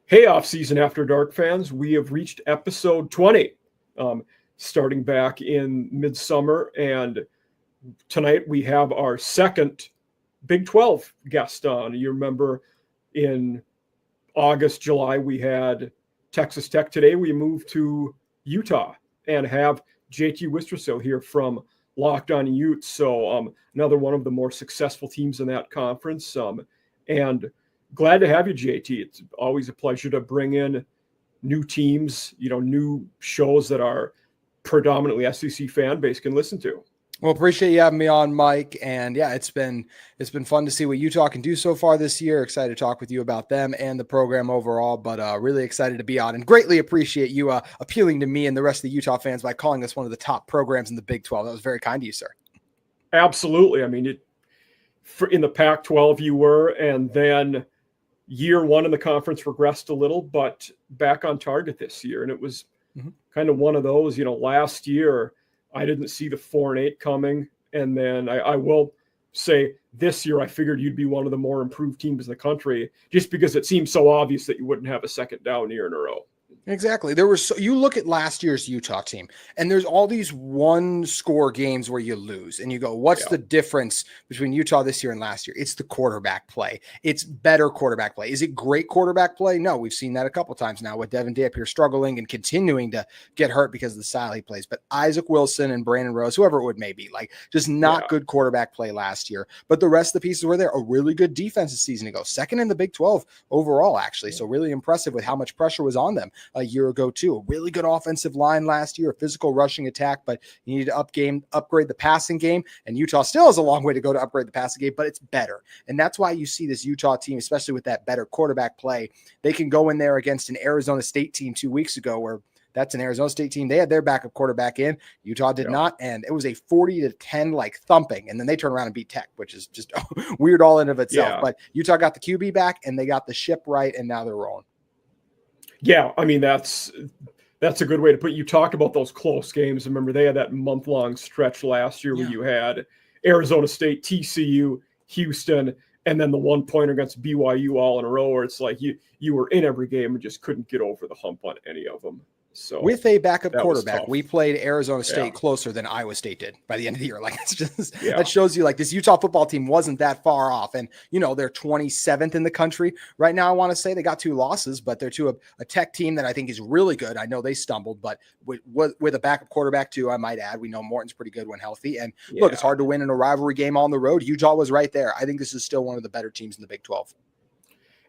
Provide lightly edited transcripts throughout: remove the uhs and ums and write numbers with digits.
Hey, Off-Season After Dark fans, we have reached episode 20, starting back in midsummer. And tonight we have our second Big 12 guest on. You remember in August, July, we had Texas Tech. Today we moved to Utah and have JT Wistrcill here from Locked On Utes. So another one of the more successful teams in that conference. And glad to have you, JT. It's always a pleasure to bring in new teams, new shows that our predominantly SEC fan base can listen to. Well, appreciate you having me on, Mike. And yeah, it's been fun to see what Utah can do so far this year. Excited to talk with you about them and the program overall, but really excited to be on and greatly appreciate you appealing to me and the rest of the Utah fans by calling us one of the top programs in the Big 12. That was very kind of you, sir. Absolutely. I mean, in the Pac-12 you were, and then year one in the conference regressed a little, but back on target this year. And it was kind of one of those, last year I didn't see the 4-8 coming. And then I will say this year, I figured you'd be one of the more improved teams in the country just because it seemed so obvious that you wouldn't have a second down year in a row. Exactly. You look at last year's Utah team, and there's all these one-score games where you lose, and you go, what's the difference between Utah this year and last year? It's the quarterback play. It's better quarterback play. Is it great quarterback play? No, we've seen that a couple times now with Devin Dampier struggling and continuing to get hurt because of the style he plays. But Isaac Wilson and Brandon Rose, whoever it would may be, just not good quarterback play last year. But the rest of the pieces were there. A really good defensive season ago. Second in the Big 12 overall, actually. So really impressive with how much pressure was on them a year ago too. A really good offensive line last year, a physical rushing attack, but you need to upgrade the passing game, and Utah still has a long way to go to upgrade the passing game, but it's better. And that's why you see this Utah team, especially with that better quarterback play, they can go in there against an Arizona State team 2 weeks ago where that's an Arizona State team. They had their backup quarterback in. Utah did not, and it was a 40-10 thumping, and then they turn around and beat Tech, which is just weird all in of itself. Yeah. But Utah got the QB back, and they got the ship right, and now they're rolling. Yeah, I mean, that's a good way to put it. You talked about those close games. Remember, they had that month-long stretch last year where you had Arizona State, TCU, Houston, and then the one-pointer against BYU all in a row where it's like you were in every game and just couldn't get over the hump on any of them. So with a backup quarterback, we played Arizona State closer than Iowa State did by the end of the year. It's just that shows you this Utah football team wasn't that far off. And they're 27th in the country right now. I want to say they got 2 losses, but they're to a Tech team that I think is really good. I know they stumbled, but with a backup quarterback too, I might add. We know Morton's pretty good when healthy. And look, it's hard to win in a rivalry game on the road. Utah was right there. I think this is still one of the better teams in the Big 12.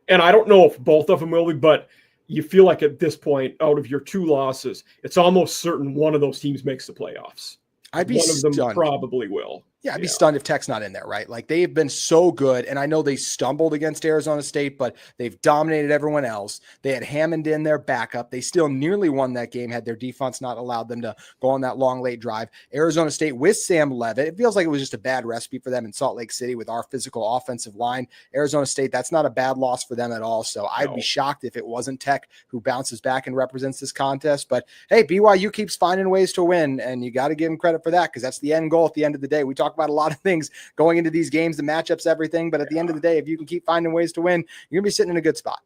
And I don't know if both of them will be, but you feel like at this point, out of your 2 losses, it's almost certain one of those teams makes the playoffs. I'd be one stunned. of them probably will. Yeah, I'd be stunned if Tech's not in there, right? They've been so good, and I know they stumbled against Arizona State, but they've dominated everyone else. They had Hammond in their backup. They still nearly won that game had their defense not allowed them to go on that long, late drive. Arizona State with Sam Leavitt, it feels like it was just a bad recipe for them in Salt Lake City with our physical offensive line. Arizona State, that's not a bad loss for them at all, so I'd be shocked if it wasn't Tech who bounces back and represents this contest. But, hey, BYU keeps finding ways to win, and you got to give them credit for that because that's the end goal at the end of the day. We talk about a lot of things going into these games, the matchups, everything. But at the end of the day, if you can keep finding ways to win, you're going to be sitting in a good spot.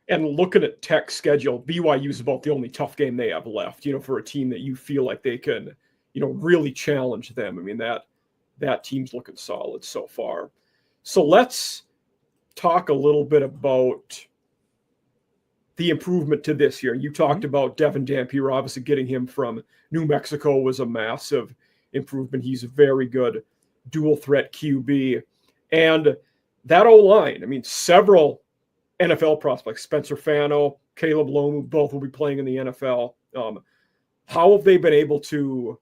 And looking at Tech's schedule, BYU is about the only tough game they have left, for a team that you feel like they can, really challenge them. I mean, that team's looking solid so far. So let's talk a little bit about the improvement to this year. You talked about Devin Dampier, obviously getting him from New Mexico was a massive improvement. He's a very good dual threat QB. And that O-line, I mean, several NFL prospects, Spencer Fano, Caleb Lomu, both will be playing in the NFL. How have they been able to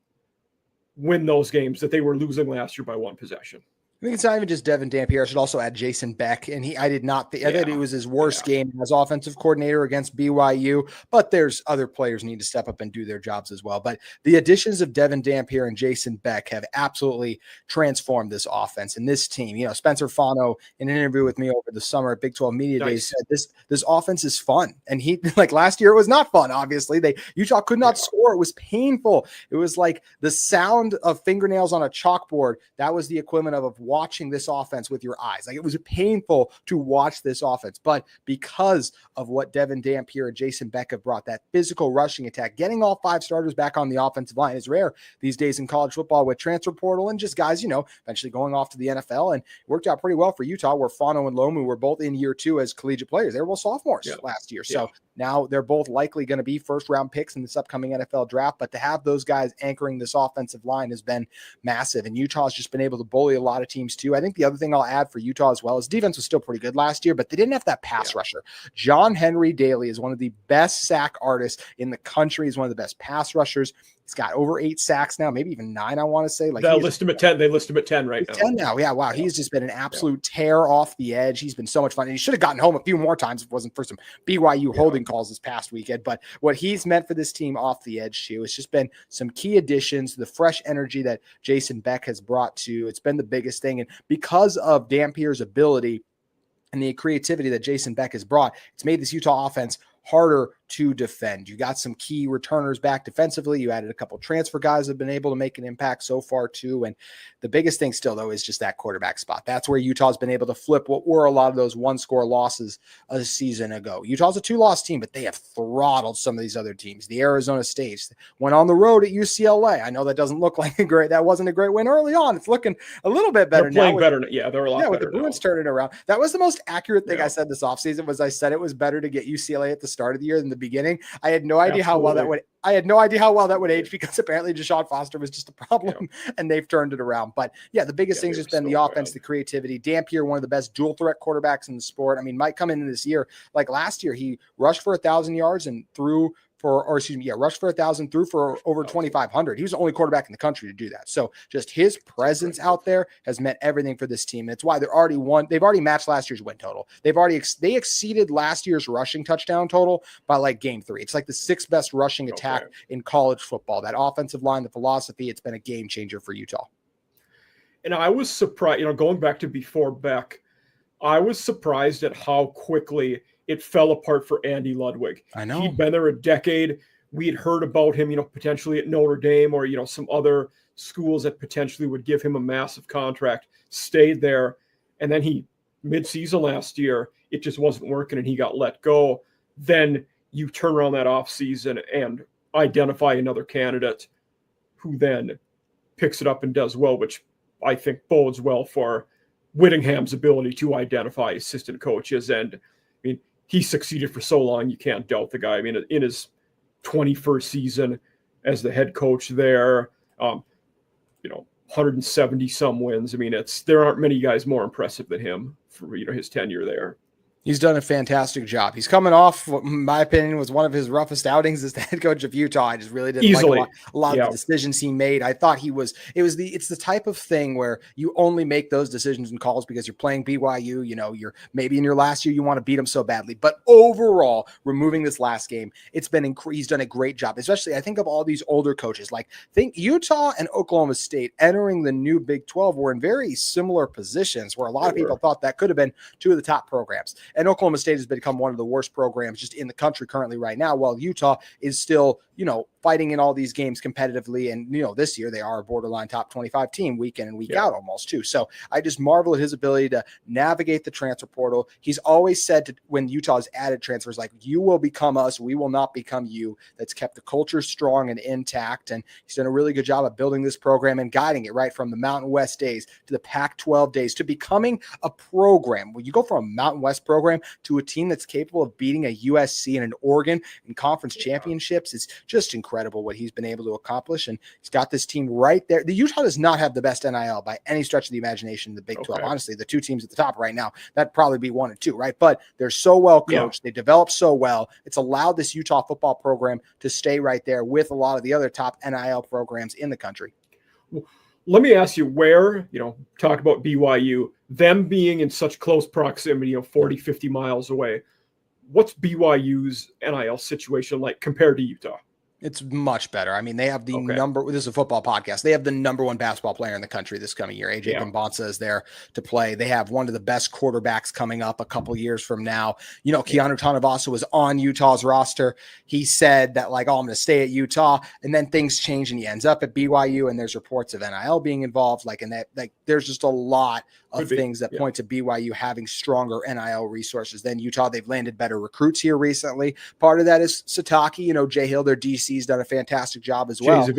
win those games that they were losing last year by 1 possession? I think it's not even just Devin Dampier. I should also add Jason Beck. And I did not think I thought it was his worst game as offensive coordinator against BYU, but there's other players need to step up and do their jobs as well. But the additions of Devin Dampier and Jason Beck have absolutely transformed this offense and this team. Spencer Fano, in an interview with me over the summer at Big 12 Media Days, said this offense is fun. And he, last year, it was not fun, obviously. Utah could not score. It was painful. It was like the sound of fingernails on a chalkboard. That was the equivalent of watching this offense with your eyes. Like, it was painful to watch this offense, but because of what Devin Dampier and Jason Beck have brought, that physical rushing attack, getting all 5 starters back on the offensive line is rare these days in college football with transfer portal and just guys, eventually going off to the NFL, and it worked out pretty well for Utah, where Fano and Lomu were both in year 2 as collegiate players. They were both sophomores last year. So now they're both likely going to be first-round picks in this upcoming NFL draft, but to have those guys anchoring this offensive line has been massive, and Utah's just been able to bully a lot of teams too. I think the other thing I'll add for Utah as well is defense was still pretty good last year, but they didn't have that pass rusher. John Henry Daly is one of the best sack artists in the country. He's one of the best pass rushers. He's got over 8 sacks now, maybe even 9, I want to say. They'll list him at 10. They list him at 10 right now. 10 now. Yeah, wow. He's just been an absolute tear off the edge. He's been so much fun. And he should have gotten home a few more times if it wasn't for some BYU holding calls this past weekend. But what he's meant for this team off the edge, too, it's just been some key additions, the fresh energy that Jason Beck has brought to. It's been the biggest thing. And because of Dampier's ability and the creativity that Jason Beck has brought, it's made this Utah offense harder to defend. You got some key returners back defensively. You added a couple transfer guys that have been able to make an impact so far too. And the biggest thing still, though, is just that quarterback spot. That's where Utah's been able to flip what were a lot of those 1-score losses a season ago. Utah's a 2-loss team, but they have throttled some of these other teams. The Arizona State went on the road at UCLA. I know that doesn't look like that wasn't a great win early on. It's looking a little bit better now. They're playing better. Yeah, they're a lot better with the Bruins turning around. That was the most accurate thing I said this offseason, was I said it was better to get UCLA at the start of the year than the beginning. I had no idea how well that would age, because apparently Deshaun Foster was just a problem and they've turned it around. But the biggest thing's just been the offense, the creativity. Dampier, one of the best dual threat quarterbacks in the sport. I mean, Mike come into this year, like last year, he rushed for 1,000 yards and rushed for 1,000, threw for over 2,500. He was the only quarterback in the country to do that. So just his presence out there has meant everything for this team. It's why they've already matched last year's win total. They exceeded last year's rushing touchdown total by like game 3. It's like the 6th best rushing attack in college football. That offensive line, the philosophy, it's been a game changer for Utah. And I was surprised, going back to before Beck, I was surprised at how quickly it fell apart for Andy Ludwig. I know. He'd been there a decade. We'd heard about him, potentially at Notre Dame or, some other schools that potentially would give him a massive contract, stayed there. And then mid-season last year, it just wasn't working and he got let go. Then you turn around that offseason and identify another candidate who then picks it up and does well, which I think bodes well for Whittingham's ability to identify assistant coaches. And he succeeded for so long, you can't doubt the guy. I mean, in his 21st season as the head coach there, 170 some wins. I mean, there aren't many guys more impressive than him for his tenure there. He's done a fantastic job. He's coming off what, in my opinion, was one of his roughest outings as the head coach of Utah. I just really didn't like a lot of the decisions he made. I thought it's the type of thing where you only make those decisions and calls because you're playing BYU. You're maybe in your last year, you want to beat them so badly. But overall, removing this last game, he's done a great job. Especially, I think of all these older coaches, think Utah and Oklahoma State entering the new Big 12 were in very similar positions where a lot of people thought that could have been 2 of the top programs. And Oklahoma State has become one of the worst programs just in the country currently right now, while Utah is still, fighting in all these games competitively. And, this year they are a borderline top 25 team week in and week out almost too. So I just marvel at his ability to navigate the transfer portal. He's always said when Utah's added transfers, you will become us, we will not become you. That's kept the culture strong and intact. And he's done a really good job of building this program and guiding it right from the Mountain West days to the Pac-12 days to becoming a program. When you go from a Mountain West program to a team that's capable of beating a USC and an Oregon in conference championships, it's just incredible what he's been able to accomplish. And he's got this team right there. The Utah does not have the best NIL by any stretch of the imagination in the Big 12. Honestly, the 2 teams at the top right now, that'd probably be 1 and 2, right? But they're so well coached. They develop so well. It's allowed this Utah football program to stay right there with a lot of the other top NIL programs in the country. Let me ask you where, talk about BYU, them being in such close proximity, 40, 50 miles away. What's BYU's NIL situation like compared to Utah? It's much better. I mean, they have the Okay. this is a football podcast. They have the number one basketball player in the country this coming year. AJ Gambonsa is there to play. They have one of the best quarterbacks coming up a couple years from now. You know, Keanu Tanavasa was on Utah's roster. He said that, like, oh, I'm going to stay at Utah. And then things change and he ends up at BYU, and there's reports of NIL being involved. Like, and that, like, there's just a lot of things that point to BYU having stronger NIL resources than Utah. They've landed better recruits here recently. Part of that is Sataki, you know, Jay Hill, their DC's done a fantastic job as well.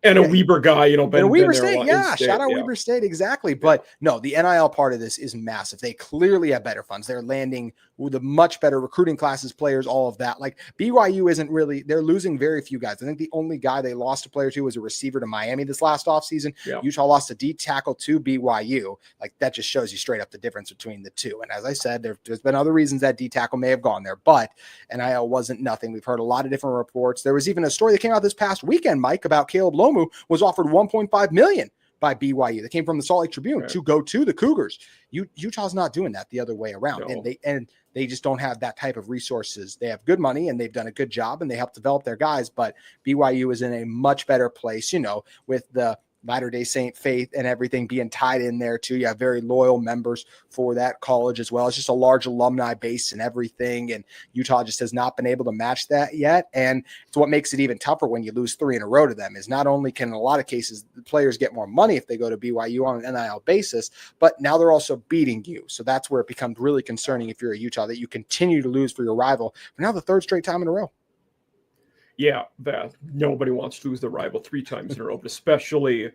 And a Weber guy, you know, Weber State, shout out Weber State, exactly. But no, the NIL part of this is massive. They clearly have better funds. They're landing with a much better recruiting classes, players, all of that. Like, BYU isn't really, they're losing very few guys. I think the only guy they lost a player to was a receiver to Miami this last offseason. Utah lost a D tackle to BYU. Like, that just shows you straight up the difference between the two. And as I said, there's been other reasons that D tackle may have gone there, but NIL wasn't nothing. We've heard a lot of different reports. There was even a story that came out this past weekend, Mike, about Caleb Lomu was offered $1.5 million by BYU. That came from the Salt Lake Tribune to go to the Cougars. Utah's not doing that the other way around. No. And they just don't have that type of resources. They have good money and they've done a good job and they help develop their guys, but BYU is in a much better place, you know, with the Latter-day Saint faith and everything being tied in there too. You have very loyal members for that college as well. It's just a large alumni base and everything. And Utah just has not been able to match that yet. And it's what makes it even tougher when you lose 3 in a row to them, is not only can in a lot of cases the players get more money if they go to BYU on an NIL basis, but now they're also beating you. So that's where it becomes really concerning if you're a Utah, that you continue to lose for your rival for now the 3rd straight time in a row. Yeah, that nobody wants to lose their rival 3 times in a row, but especially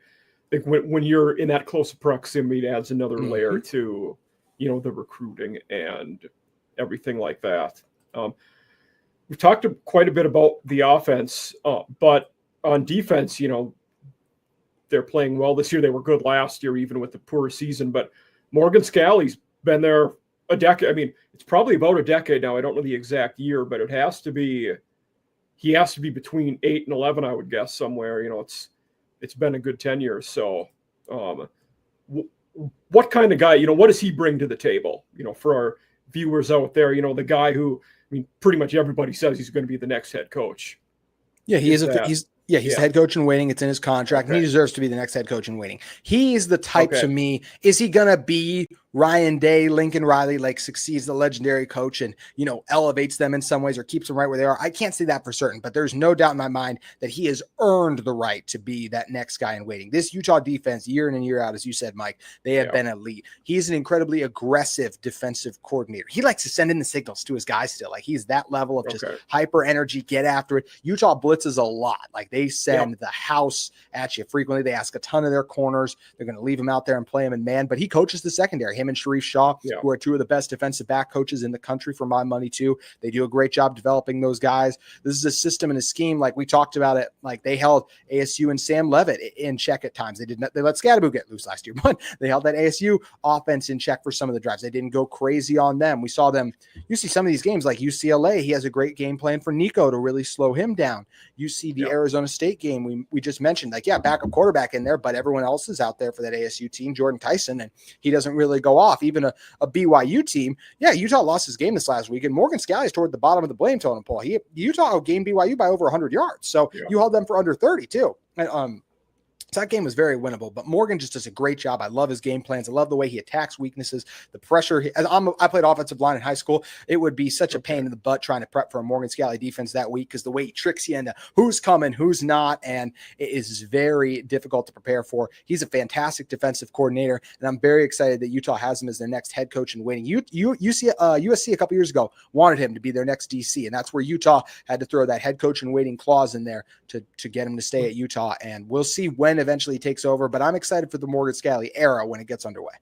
when you're in that close proximity, it adds another layer to, you know, the recruiting and everything like that. We've talked quite a bit about the offense, but on defense, you know, they're playing well this year. They were good last year, even with the poor season. But Morgan Scalley's been there a decade. I mean, it's probably about a decade now. I don't know the exact year, but it has to be. He has to be between 8 and 11, I would guess, somewhere. You know, it's been a good 10 years. So what kind of guy, you know, what does he bring to the table, you know, for our viewers out there? You know, the guy who, I mean, pretty much everybody says he's going to be the next head coach. Yeah, he's the head coach in waiting. It's in his contract, and he deserves to be the next head coach in waiting. He's the type to me. Is he going to be Ryan Day, Lincoln Riley, like succeeds the legendary coach and, you know, elevates them in some ways or keeps them right where they are? I can't say that for certain, but there's no doubt in my mind that he has earned the right to be that next guy in waiting. This Utah defense, year in and year out, as you said, Mike, they have been elite. He's an incredibly aggressive defensive coordinator. He likes to send in the signals to his guys still. Like, he's that level of just hyper energy, get after it. Utah blitzes a lot. Like, they send the house at you frequently. They ask a ton of their corners. They're going to leave him out there and play him in man, but he coaches the secondary. Him and Sharif Shaw, who are 2 of the best defensive back coaches in the country for my money too. They do a great job developing those guys. This is a system and a scheme, like we talked about it. Like, they held ASU and Sam Levitt in check at times. They let Scadaboo get loose last year, but they held that ASU offense in check for some of the drives. They didn't go crazy on them. We saw them. You see some of these games like UCLA. He has a great game plan for Nico to really slow him down. You see the Arizona State game we just mentioned, like, backup quarterback in there, but everyone else is out there for that ASU team, Jordan Tyson, and he doesn't really go off. Even a BYU team, Utah lost his game this last week, and Morgan Scalley's toward the bottom of the blame totem pole. Utah outgained BYU by over 100 yards, so you held them for under 30 too. And so that game was very winnable, but Morgan just does a great job. I love his game plans. I love the way he attacks weaknesses, the pressure. I played offensive line in high school. It would be such a pain in the butt trying to prep for a Morgan Scalley defense that week, because the way he tricks you into who's coming, who's not, and it is very difficult to prepare for. He's a fantastic defensive coordinator, and I'm very excited that Utah has him as their next head coach in waiting. USC a couple years ago wanted him to be their next DC, and that's where Utah had to throw that head coach in waiting clause in there to get him to stay at Utah, and we'll see when eventually he takes over, but I'm excited for the Morgan Scalley era when it gets underway.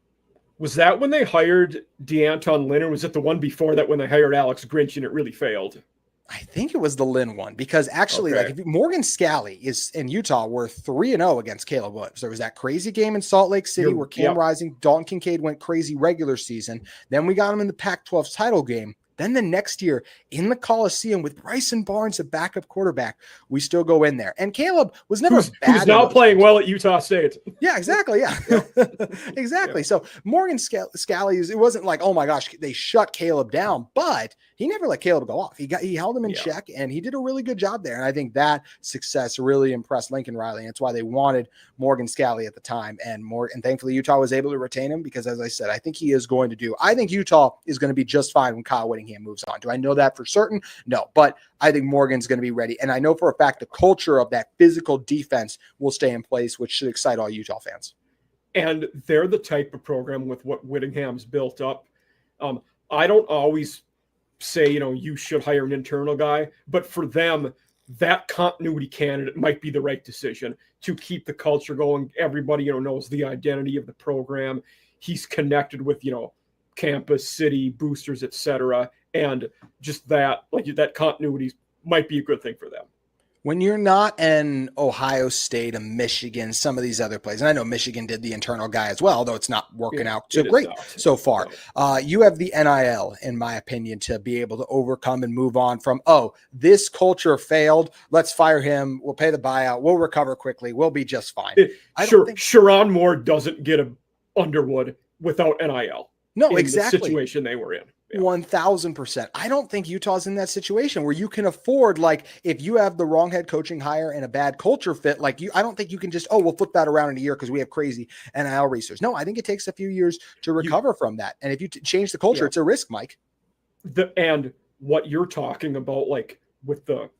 Was that when they hired DeAnton Lynn, or was it the one before that when they hired Alex Grinch and it really failed? I think it was the Lynn one, because actually, like, if Morgan Scalley is in Utah, were 3-0 against Caleb Williams. There was that crazy game in Salt Lake City where Cam Rising, Dalton Kincaid went crazy regular season. Then we got him in the Pac-12 title game. Then the next year in the Coliseum with Bryson Barnes, a backup quarterback, we still go in there. And Caleb was never bad. Who's now playing well at Utah State. Yeah, exactly. Yeah, exactly. So Morgan Scally, it wasn't like, oh my gosh, they shut Caleb down, but he never let Caleb go off. He held him in check, and he did a really good job there. And I think that success really impressed Lincoln Riley. And that's why they wanted Morgan Scally at the time. And thankfully Utah was able to retain him because, as I said, I think he is going to do. I think Utah is going to be just fine when Kyle Whittingham moves on. Do I know that for certain? No, but I think Morgan's going to be ready. And I know for a fact the culture of that physical defense will stay in place, which should excite all Utah fans. And they're the type of program with what Whittingham's built up. I don't always say, you should hire an internal guy, but for them, that continuity candidate might be the right decision to keep the culture going. Everybody, knows the identity of the program. He's connected with, campus, city, boosters, etc. And just that continuity might be a good thing for them. When you're not in Ohio State, a Michigan, some of these other places, and I know Michigan did the internal guy as well, though it's not working out so great so far. You have the NIL, in my opinion, to be able to overcome and move on from, this culture failed. Let's fire him. We'll pay the buyout. We'll recover quickly. We'll be just fine. Sherron Moore doesn't get a Underwood without NIL. No, in exactly. The situation they were in. 1000%. I don't think Utah's in that situation where you can afford, if you have the wrong head coaching hire and a bad culture fit, I don't think you can just, we'll flip that around in a year because we have crazy NIL research. No, I think it takes a few years to recover from that. And if you change the culture, it's a risk, Mike. And what you're talking about, with the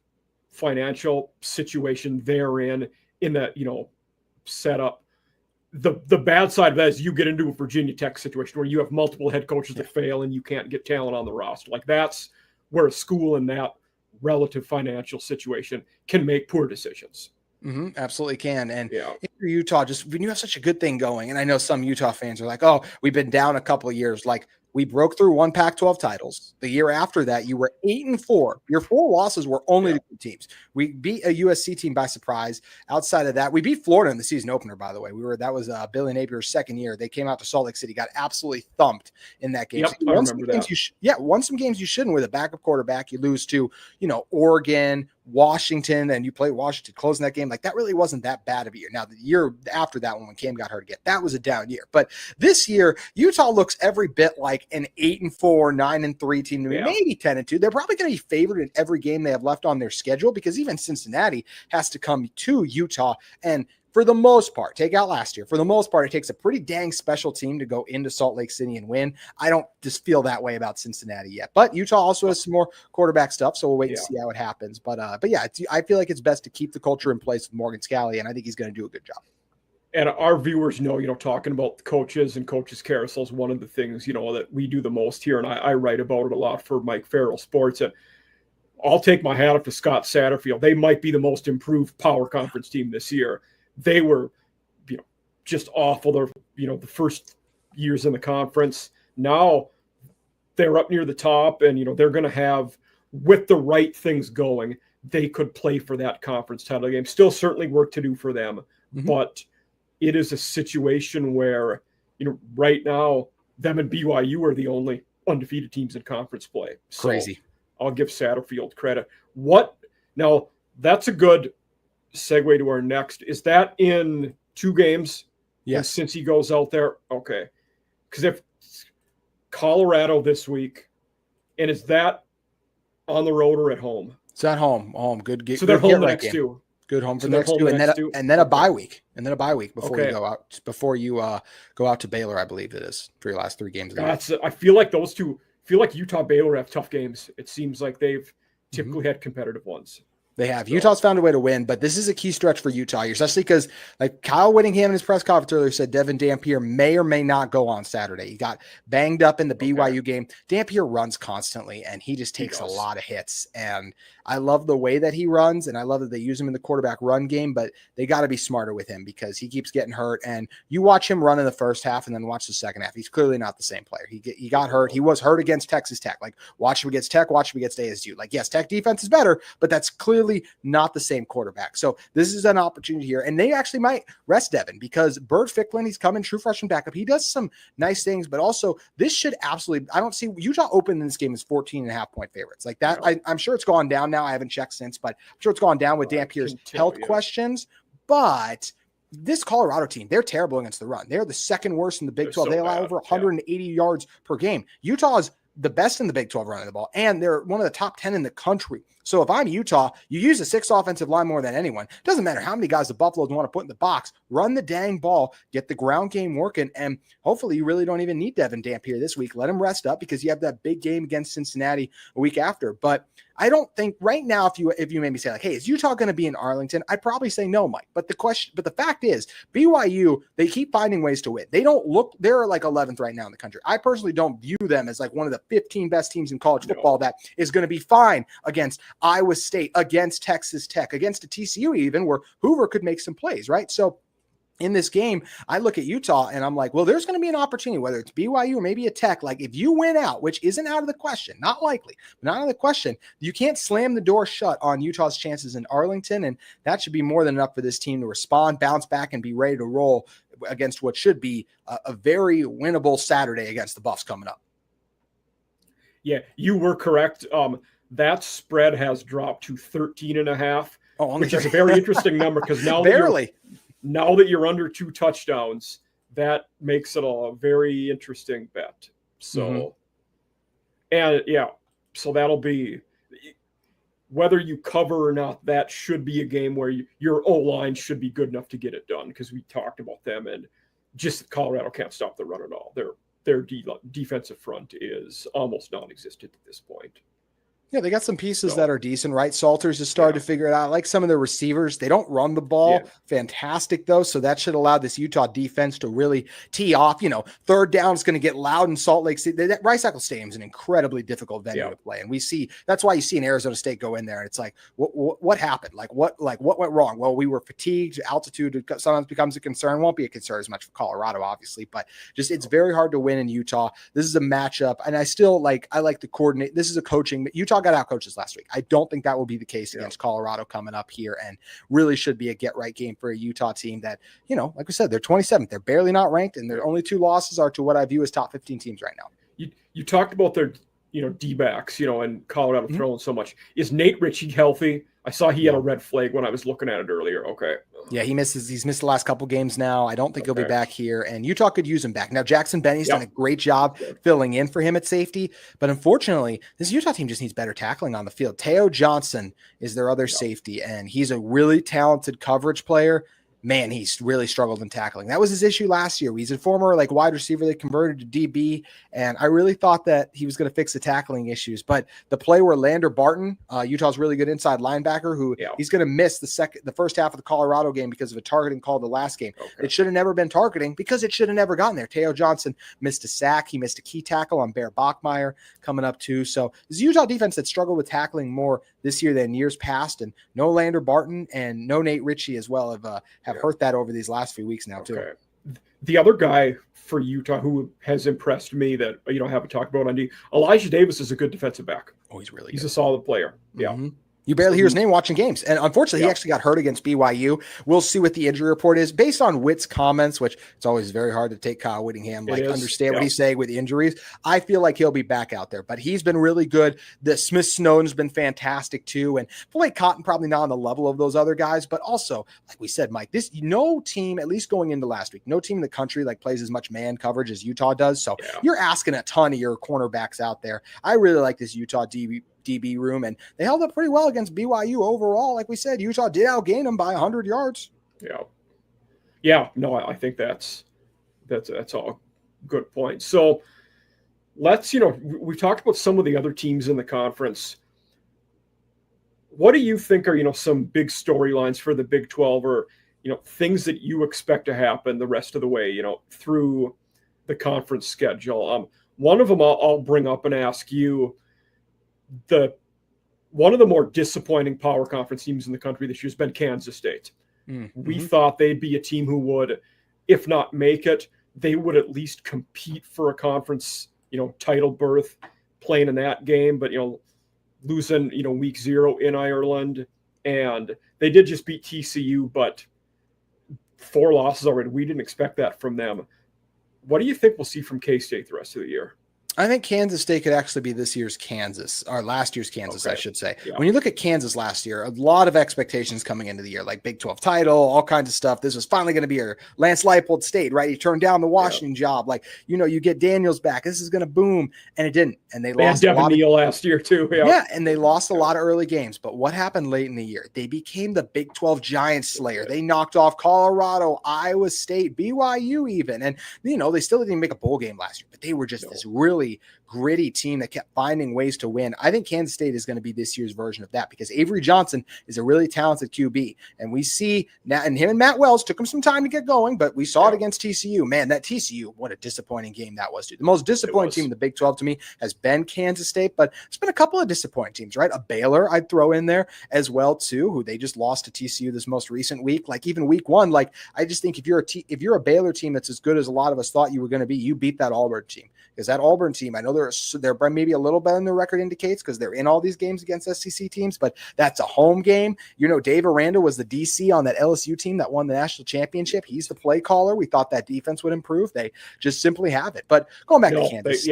financial situation they're in that, setup, the bad side of that is you get into a Virginia Tech situation where you have multiple head coaches that fail and you can't get talent on the roster. That's where a school in that relative financial situation can make poor decisions. Mm-hmm, absolutely can. And if you're Utah, just when you have such a good thing going, and I know some Utah fans are like, we've been down a couple of years. We broke through 1 Pac-12 titles. The year after that, you were 8-4. Your 4 losses were only to good teams. We beat a USC team by surprise. Outside of that, we beat Florida in the season opener, by the way. That was Billy Napier's second year. They came out to Salt Lake City, got absolutely thumped in that game. Yep, so I remember that. Won some games you shouldn't with a backup quarterback. You lose to, Oregon, Washington, and you play Washington closing that game. That really wasn't that bad of a year. Now, the year after that one, when Cam got hurt again, that was a down year. But this year, Utah looks every bit like an 8-4, 9-3 team, maybe 10-2. They're probably going to be favored in every game they have left on their schedule because even Cincinnati has to come to Utah. And for the most part, take out last year, for the most part, it takes a pretty dang special team to go into Salt Lake City and win. I don't just feel that way about Cincinnati yet. But Utah also has some more quarterback stuff, so we'll wait and see how it happens. But I feel like it's best to keep the culture in place with Morgan Scally, and I think he's going to do a good job. And our viewers know, talking about the coaches and coaches carousel is one of the things, that we do the most here. And I write about it a lot for Mike Farrell Sports. And I'll take my hat off to Scott Satterfield. They might be the most improved power conference team this year. They were, just awful. They're, the first years in the conference. Now they're up near the top and, they're going to have, with the right things going, they could play for that conference title game. Still certainly work to do for them, but it is a situation where, right now, them and BYU are the only undefeated teams in conference play. So crazy. I'll give Satterfield credit. Now, that's a good segue to our next. Is that in 2 games? Yes. Since he goes out there? Okay. Because if Colorado this week, and is that on the road or at home? It's at home. Good. So they're home the next 2. Good home for the next 2, and then a bye week, before you go out. Before you go out to Baylor, I believe it is, for your last 3 games. I feel like those two. Feel like Utah Baylor have tough games. It seems like they've typically had competitive ones. They have. Utah's found a way to win, but this is a key stretch for Utah, especially because, Kyle Whittingham in his press conference earlier said Devin Dampier may or may not go on Saturday. He got banged up in the BYU game. Dampier runs constantly, and he just takes a lot of hits. And I love the way that he runs, and I love that they use him in the quarterback run game, but they got to be smarter with him because he keeps getting hurt. And you watch him run in the first half and then watch the second half. He's clearly not the same player. He got hurt. He was hurt against Texas Tech. Watch him against Tech, watch him against ASU. Yes, Tech defense is better, but that's clearly clearly not the same quarterback. So this is an opportunity here. And they actually might rest Devin because Bert Ficklin, he's coming true freshman backup. He does some nice things, but also this should absolutely, I don't see Utah open in this game as 14.5-point favorites like that. I'm sure it's gone down now. I haven't checked since, but I'm sure it's gone down with Dampier's health questions. But this Colorado team, they're terrible against the run. They're the second worst in the Big 12. They allow over 180 yards per game. Utah is the best in the Big 12 running the ball, and they're one of the top 10 in the country. So if I'm Utah, you use a 6 offensive line more than anyone. Doesn't matter how many guys the Buffaloes want to put in the box. Run the dang ball, get the ground game working, and hopefully you really don't even need Devin Dampier this week. Let him rest up because you have that big game against Cincinnati a week after. But I don't think right now, if you made me say like, hey, is Utah going to be in Arlington? I'd probably say no, Mike. But the fact is, BYU, they keep finding ways to win. They're like 11th right now in the country. I personally don't view them as like one of the 15 best teams in college football that is going to be fine against Iowa State, against Texas Tech, against a TCU even, where Hoover could make some plays, right? So in this game, I look at Utah and I'm like, well, there's going to be an opportunity, whether it's BYU or maybe a Tech. Like if you win out, which isn't out of the question, not likely, but not out of the question, you can't slam the door shut on Utah's chances in Arlington. And that should be more than enough for this team to respond, bounce back, and be ready to roll against what should be a very winnable Saturday against the Buffs coming up. Yeah, you were correct. That spread has dropped to 13.5, which is a very interesting number because now now that you're under 2 touchdowns, that makes it a very interesting bet. So, so that'll be whether you cover or not. That should be a game where your O-line should be good enough to get it done because we talked about them and just Colorado can't stop the run at all. Their defensive front is almost non-existent at this point. Yeah, they got some pieces that are decent, right? Salters has started to figure it out. I like some of the receivers. They don't run the ball. Fantastic, though. So that should allow this Utah defense to really tee off. Third down is going to get loud in Salt Lake City. That Rice-Eccles Stadium is an incredibly difficult venue to play. And that's why you see an Arizona State go in there. And it's like, what happened? What went wrong? Well, we were fatigued. Altitude sometimes becomes a concern. Won't be a concern as much for Colorado, obviously. But just it's very hard to win in Utah. This is a matchup. And I like the coordinate. This is a coaching. Utah got out coaches last week. I don't think that will be the case against Colorado coming up here, and really should be a get right game for a Utah team that, like we said, they're 27th. They're barely not ranked, and their only 2 losses are to what I view as top 15 teams right now. You talked about their D-backs, and Colorado throwing so much. Is Nate Ritchie healthy? I saw he had a red flag when I was looking at it earlier. Okay. Yeah, he's missed the last couple games now. I don't think he'll be back here, and Utah could use him back. Now, Jackson Benny's done a great job filling in for him at safety, but unfortunately, this Utah team just needs better tackling on the field. Teo Johnson is their other safety, and he's a really talented coverage player. Man, he's really struggled in tackling. That was his issue last year. He's a former wide receiver that converted to DB, and I really thought that he was going to fix the tackling issues. But the play where Lander Barton, Utah's really good inside linebacker, who he's going to miss the first half of the Colorado game because of a targeting call the last game. It should have never been targeting because it should have never gotten there. Teo Johnson missed a sack. He missed a key tackle on Bear Bachmeier coming up too. So this Utah defense that struggled with tackling more this year than years past, and no Lander Barton and no Nate Ritchie as well have hurt that over these last few weeks now too. The other guy for Utah who has impressed me that haven't talked about on D, Elijah Davis is a good defensive back. Oh, he's really good. He's a solid solid player. Yeah. You barely hear his name watching games. And unfortunately, he actually got hurt against BYU. We'll see what the injury report is. Based on Witt's comments, which it's always very hard to take Kyle Whittingham, understand what he's saying with the injuries. I feel like he'll be back out there. But he's been really good. The Smith Snowden's been fantastic too. And Blake Cotton probably not on the level of those other guys. But also, like we said, Mike, no team, at least going into last week, no team in the country plays as much man coverage as Utah does. So you're asking a ton of your cornerbacks out there. I really like this Utah DB room, and they held up pretty well against BYU overall. Like we said, Utah did outgain them by 100 yards. No, I think that's all good points. So let's, we've talked about some of the other teams in the conference. What do you think are, some big storylines for the Big 12 or, things that you expect to happen the rest of the way, through the conference schedule? One of them I'll bring up and ask you. One of the more disappointing power conference teams in the country this year has been Kansas State. We thought they'd be a team who would, if not make it, they would at least compete for a conference, title berth, playing in that game. But losing, week 0 in Ireland and they did just beat TCU, but 4 losses already. We didn't expect that from them. What do you think we'll see from K-State the rest of the year? I think Kansas State could actually be this year's Kansas, or last year's Kansas, okay. I should say. Yeah. When you look at Kansas last year, a lot of expectations coming into the year, like Big 12 title, all kinds of stuff. This was finally going to be your Lance Leipold stayed, right? He turned down the Washington job. Like, you get Daniels back. This is going to boom. And it didn't. And they lost a lot Neal last year too. Yeah, and they lost a lot of early games. But what happened late in the year? They became the Big 12 giant slayer. They knocked off Colorado, Iowa State, BYU even. And, they still didn't make a bowl game last year, but they were just this really gritty team that kept finding ways to win. I think Kansas State is going to be this year's version of that because Avery Johnson is a really talented QB. And we see now, and him and Matt Wells took him some time to get going, but we saw it against TCU. Man, that TCU, what a disappointing game that was, dude. The most disappointing team in the Big 12 to me has been Kansas State, but it's been a couple of disappointing teams, right? A Baylor I'd throw in there as well too, who they just lost to TCU this most recent week. Like even week 1, like I just think if you're a Baylor team that's as good as a lot of us thought you were going to be, you beat that Auburn team. Because that Auburn team, I know they're maybe a little better than the record indicates because they're in all these games against SEC teams, but that's a home game. Dave Aranda was the DC on that LSU team that won the national championship. He's the play caller. We thought that defense would improve. They just simply haven't. But going back to Kansas.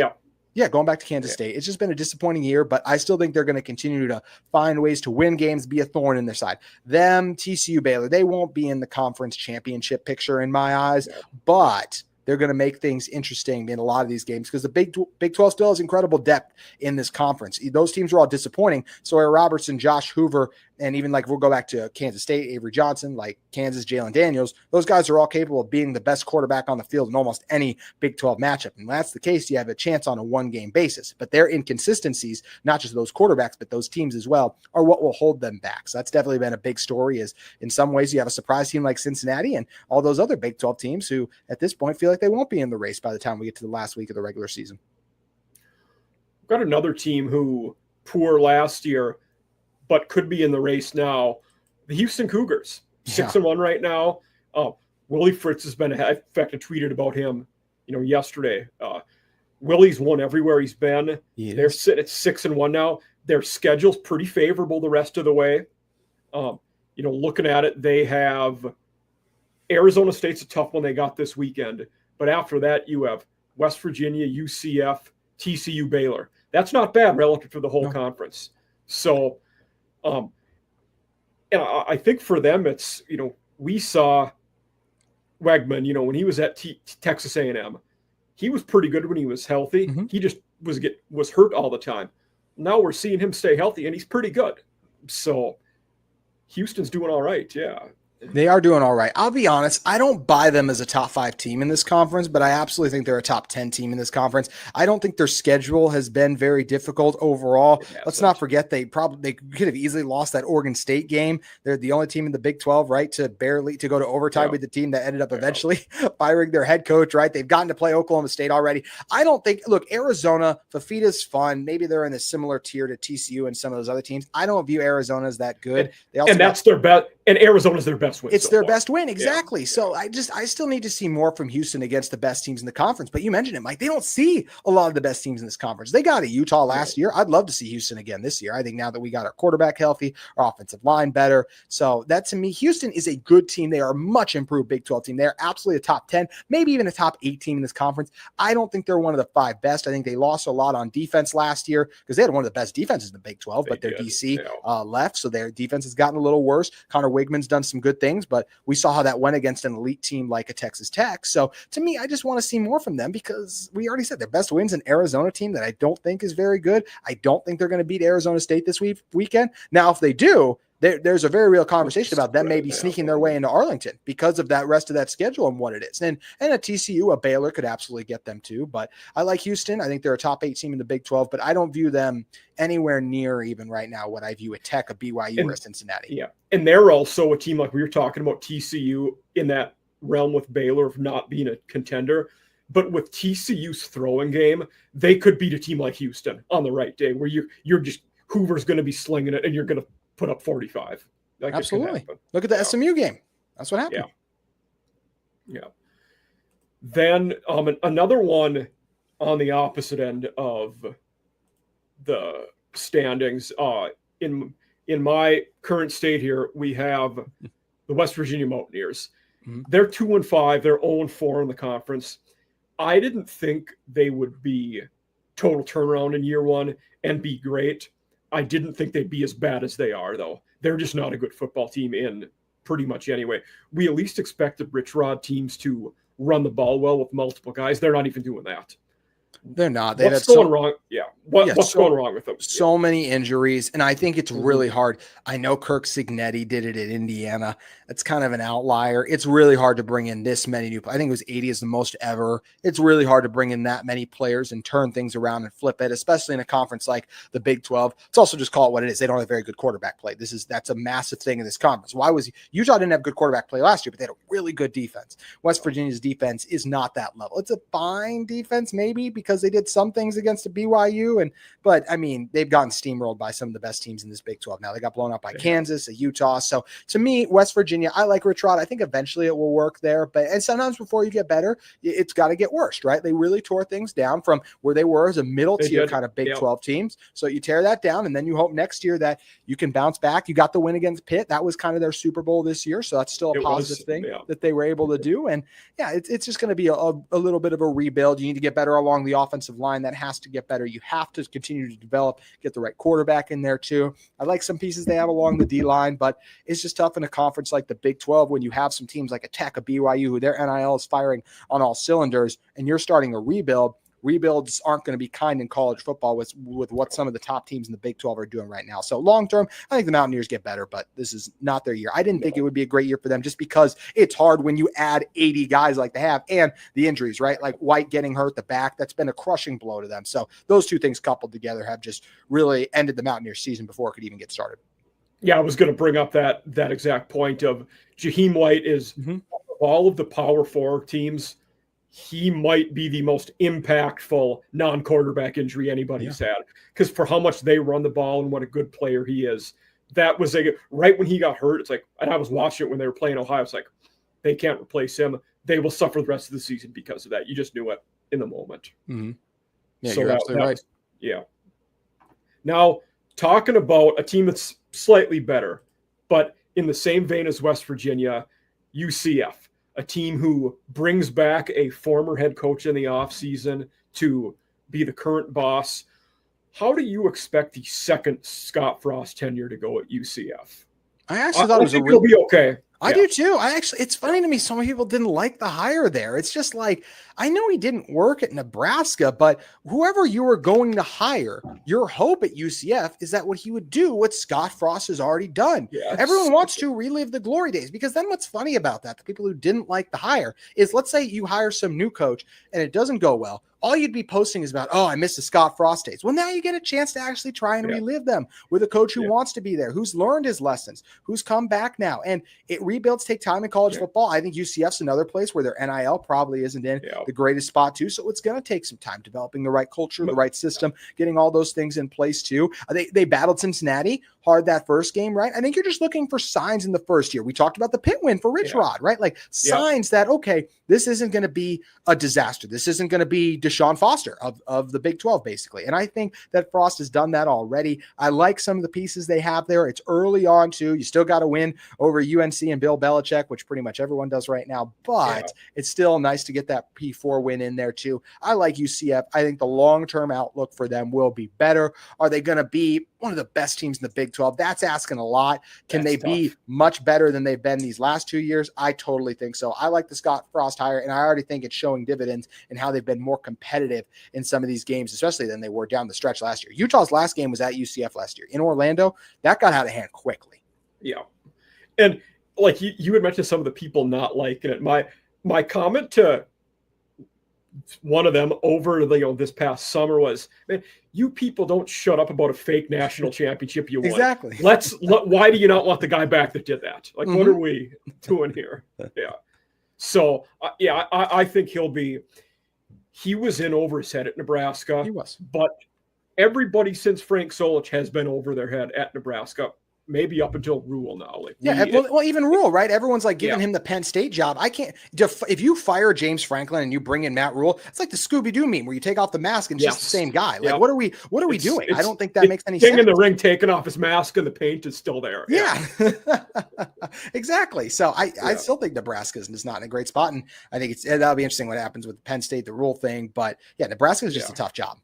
Going back to Kansas State. It's just been a disappointing year, but I still think they're going to continue to find ways to win games, be a thorn in their side. Them, TCU, Baylor, they won't be in the conference championship picture in my eyes, but they're going to make things interesting in a lot of these games because the Big 12 still has incredible depth in this conference. Those teams were all disappointing. Sawyer Robertson, Josh Hoover, and even like we'll go back to Kansas State, Avery Johnson, like Kansas, Jalen Daniels. Those guys are all capable of being the best quarterback on the field in almost any Big 12 matchup. And when that's the case, you have a chance on a one-game basis. But their inconsistencies, not just those quarterbacks, but those teams as well, are what will hold them back. So that's definitely been a big story is in some ways you have a surprise team like Cincinnati and all those other Big 12 teams who at this point feel like they won't be in the race by the time we get to the last week of the regular season. We've got another team who poor last year, but could be in the race now. The Houston Cougars, 6-1 right now. Willie Fritz has been ahead. In fact, I tweeted about him, yesterday. Willie's won everywhere he's been. They're sitting at 6-1 now. Their schedule's pretty favorable the rest of the way. Looking at it, they have Arizona State's a tough one they got this weekend. But after that, you have West Virginia, UCF, TCU, Baylor. That's not bad relative to the whole conference. So, and I think for them, it's, we saw Wegman, when he was at Texas A&M, he was pretty good when he was healthy. Mm-hmm. He just was hurt all the time. Now we're seeing him stay healthy, and he's pretty good. So Houston's doing all right, yeah. They are doing all right. I'll be honest. I don't buy them as a top 5 team in this conference, but I absolutely think they're a top 10 team in this conference. I don't think their schedule has been very difficult overall. Let's not forget they could have easily lost that Oregon State game. They're the only team in the Big 12, right, to go to overtime with the team that ended up eventually firing their head coach, right? They've gotten to play Oklahoma State already. I don't think, look, Arizona, Fafita's fun. Maybe they're in a similar tier to TCU and some of those other teams. I don't view Arizona as that good. That's their best. And Arizona's their best win. It's their best win. Exactly. Yeah. So I still need to see more from Houston against the best teams in the conference. But you mentioned it, Mike. They don't see a lot of the best teams in this conference. They got a Utah last year. I'd love to see Houston again this year. I think now that we got our quarterback healthy, our offensive line better. So that to me, Houston is a good team. They are a much improved Big 12 team. They're absolutely a top 10, maybe even a top 8 team in this conference. I don't think they're one of the 5 best. I think they lost a lot on defense last year because they had one of the best defenses in the Big 12, but their DC left. So their defense has gotten a little worse. Connor Wigman's done some good things, but we saw how that went against an elite team like a Texas Tech. So to me, I just want to see more from them because we already said their best wins an Arizona team that I don't think is very good. I don't think they're going to beat Arizona State this weekend. Now, if they do, there's a very real conversation about them maybe sneaking their way into Arlington because of that rest of that schedule and what it is. And a TCU, a Baylor could absolutely get them too. But I like Houston. I think they're a top 8 team in the Big 12, but I don't view them anywhere near even right now what I view a Tech, a BYU, or a Cincinnati. Yeah. And they're also a team like we were talking about TCU in that realm with Baylor of not being a contender. But with TCU's throwing game, they could beat a team like Houston on the right day where you're just Hoover's going to be slinging it and you're going to put up 45. Absolutely. Look at the SMU game. That's what happened. Yeah. Then another one on the opposite end of the standings in in my current state here, we have the West Virginia Mountaineers. Mm-hmm. They're 2-5. They're 0-4 in the conference. I didn't think they would be total turnaround in year one and be great. I didn't think they'd be as bad as they are, though. They're just not a good football team in pretty much anyway. We at least expected Rich Rod teams to run the ball well with multiple guys. They're not even doing that. They're not. What's going wrong? Yeah. What's going wrong with them? So many injuries, and I think it's really hard. I know Kirk Cignetti did it at Indiana. That's kind of an outlier. It's really hard to bring in this many new. I think it was 80 is the most ever. It's really hard to bring in that many players and turn things around and flip it, especially in a conference like the Big 12. It's also just call it what it is. They don't have very good quarterback play. That's a massive thing in this conference. Why was Utah didn't have good quarterback play last year, but they had a really good defense. West Virginia's defense is not that level. It's a fine defense, maybe because they did some things against the BYU, but I mean they've gotten steamrolled by some of the best teams in this Big 12. Now they got blown up by Kansas, Utah. So to me, West Virginia, I like Rich Rod. I think eventually it will work there, and sometimes before you get better, it's got to get worse, right? They really tore things down from where they were as a middle tier kind of Big 12 teams. So you tear that down, and then you hope next year that you can bounce back. You got the win against Pitt. That was kind of their Super Bowl this year, so that's still a positive thing that they were able to do. And yeah, it's just going to be a little bit of a rebuild. You need to get better along the offensive line. That has to get better. You have to continue to develop, get the right quarterback in there too. I like some pieces they have along the D-line, but it's just tough in a conference like the Big 12 when you have some teams like a Tech, a BYU, who their NIL is firing on all cylinders, and you're starting a rebuild. Rebuilds aren't going to be kind in college football with what some of the top teams in the Big 12 are doing right now. So long term, I think the Mountaineers get better, but this is not their year. I didn't think it would be a great year for them just because it's hard when you add 80 guys like they have and the injuries, right? Like White getting hurt, the back, that's been a crushing blow to them. So those two things coupled together have just really ended the Mountaineers season before it could even get started. Yeah, I was going to bring up that exact point of Jaheim White is of all of the Power 4 teams, he might be the most impactful non-quarterback injury anybody's had. Because for how much they run the ball and what a good player he is, that was right when he got hurt. It's like, and I was watching it when they were playing Ohio. It's like, they can't replace him. They will suffer the rest of the season because of that. You just knew it in the moment. Mm-hmm. Yeah, so you're absolutely right. Yeah. Now, talking about a team that's slightly better, but in the same vein as West Virginia, UCF. A team who brings back a former head coach in the offseason to be the current boss. How do you expect the second Scott Frost tenure to go at UCF? I actually thought it'll be okay. I do too. It's funny to me. So many people didn't like the hire there. It's just like, I know he didn't work at Nebraska, but whoever you were going to hire, your hope at UCF is that what he would do, what Scott Frost has already done. Yes. Everyone wants to relive the glory days, because then what's funny about that, the people who didn't like the hire, is let's say you hire some new coach and it doesn't go well. All you'd be posting is about, I miss the Scott Frost days. Well, now you get a chance to actually try and relive them with a coach who wants to be there, who's learned his lessons, who's come back now. And rebuilds take time in college football. I think UCF's another place where their NIL probably isn't in the greatest spot too. So it's going to take some time developing the right culture, the right system, getting all those things in place too. They battled Cincinnati hard that first game, right? I think you're just looking for signs in the first year. We talked about the Pitt win for Rich Rod, right? Like signs that, okay, this isn't going to be a disaster. This isn't going to be Deshaun Foster of the Big 12, basically. And I think that Frost has done that already. I like some of the pieces they have there. It's early on too. You still got to win over UNC and Bill Belichick, which pretty much everyone does right now, but it's still nice to get that P4 win in there too. I like UCF. I think the long-term outlook for them will be better. Are they going to be one of the best teams in the Big 12? That's asking a lot. Can they be much better than they've been these last 2 years? I totally think so. I like the Scott Frost hire, and I already think it's showing dividends in how they've been more competitive in some of these games, especially than they were down the stretch last year. Utah's last game was at UCF last year in Orlando. That got out of hand quickly. Yeah. And like you had mentioned some of the people not liking it. My comment to one of them over this past summer was, man, you people don't shut up about a fake national championship you won. Exactly. Why do you not want the guy back that did that? Like, what are we doing here? Yeah. So, I think he was in over his head at Nebraska. He was. But everybody since Frank Solich has been over their head at Nebraska. maybe up until Rule now. Like well, even Rule, right? Everyone's like giving him the Penn State job. I can't. If you fire James Franklin and you bring in Matt Rule, it's like the Scooby-Doo meme where you take off the mask and it's just the same guy. Like, what are we doing? I don't think that makes any sense. King in the ring taking off his mask and the paint is still there. Yeah. Exactly. So I still think Nebraska is not in a great spot, and I think that'll be interesting what happens with Penn State, the Rule thing. But yeah, Nebraska is just a tough job.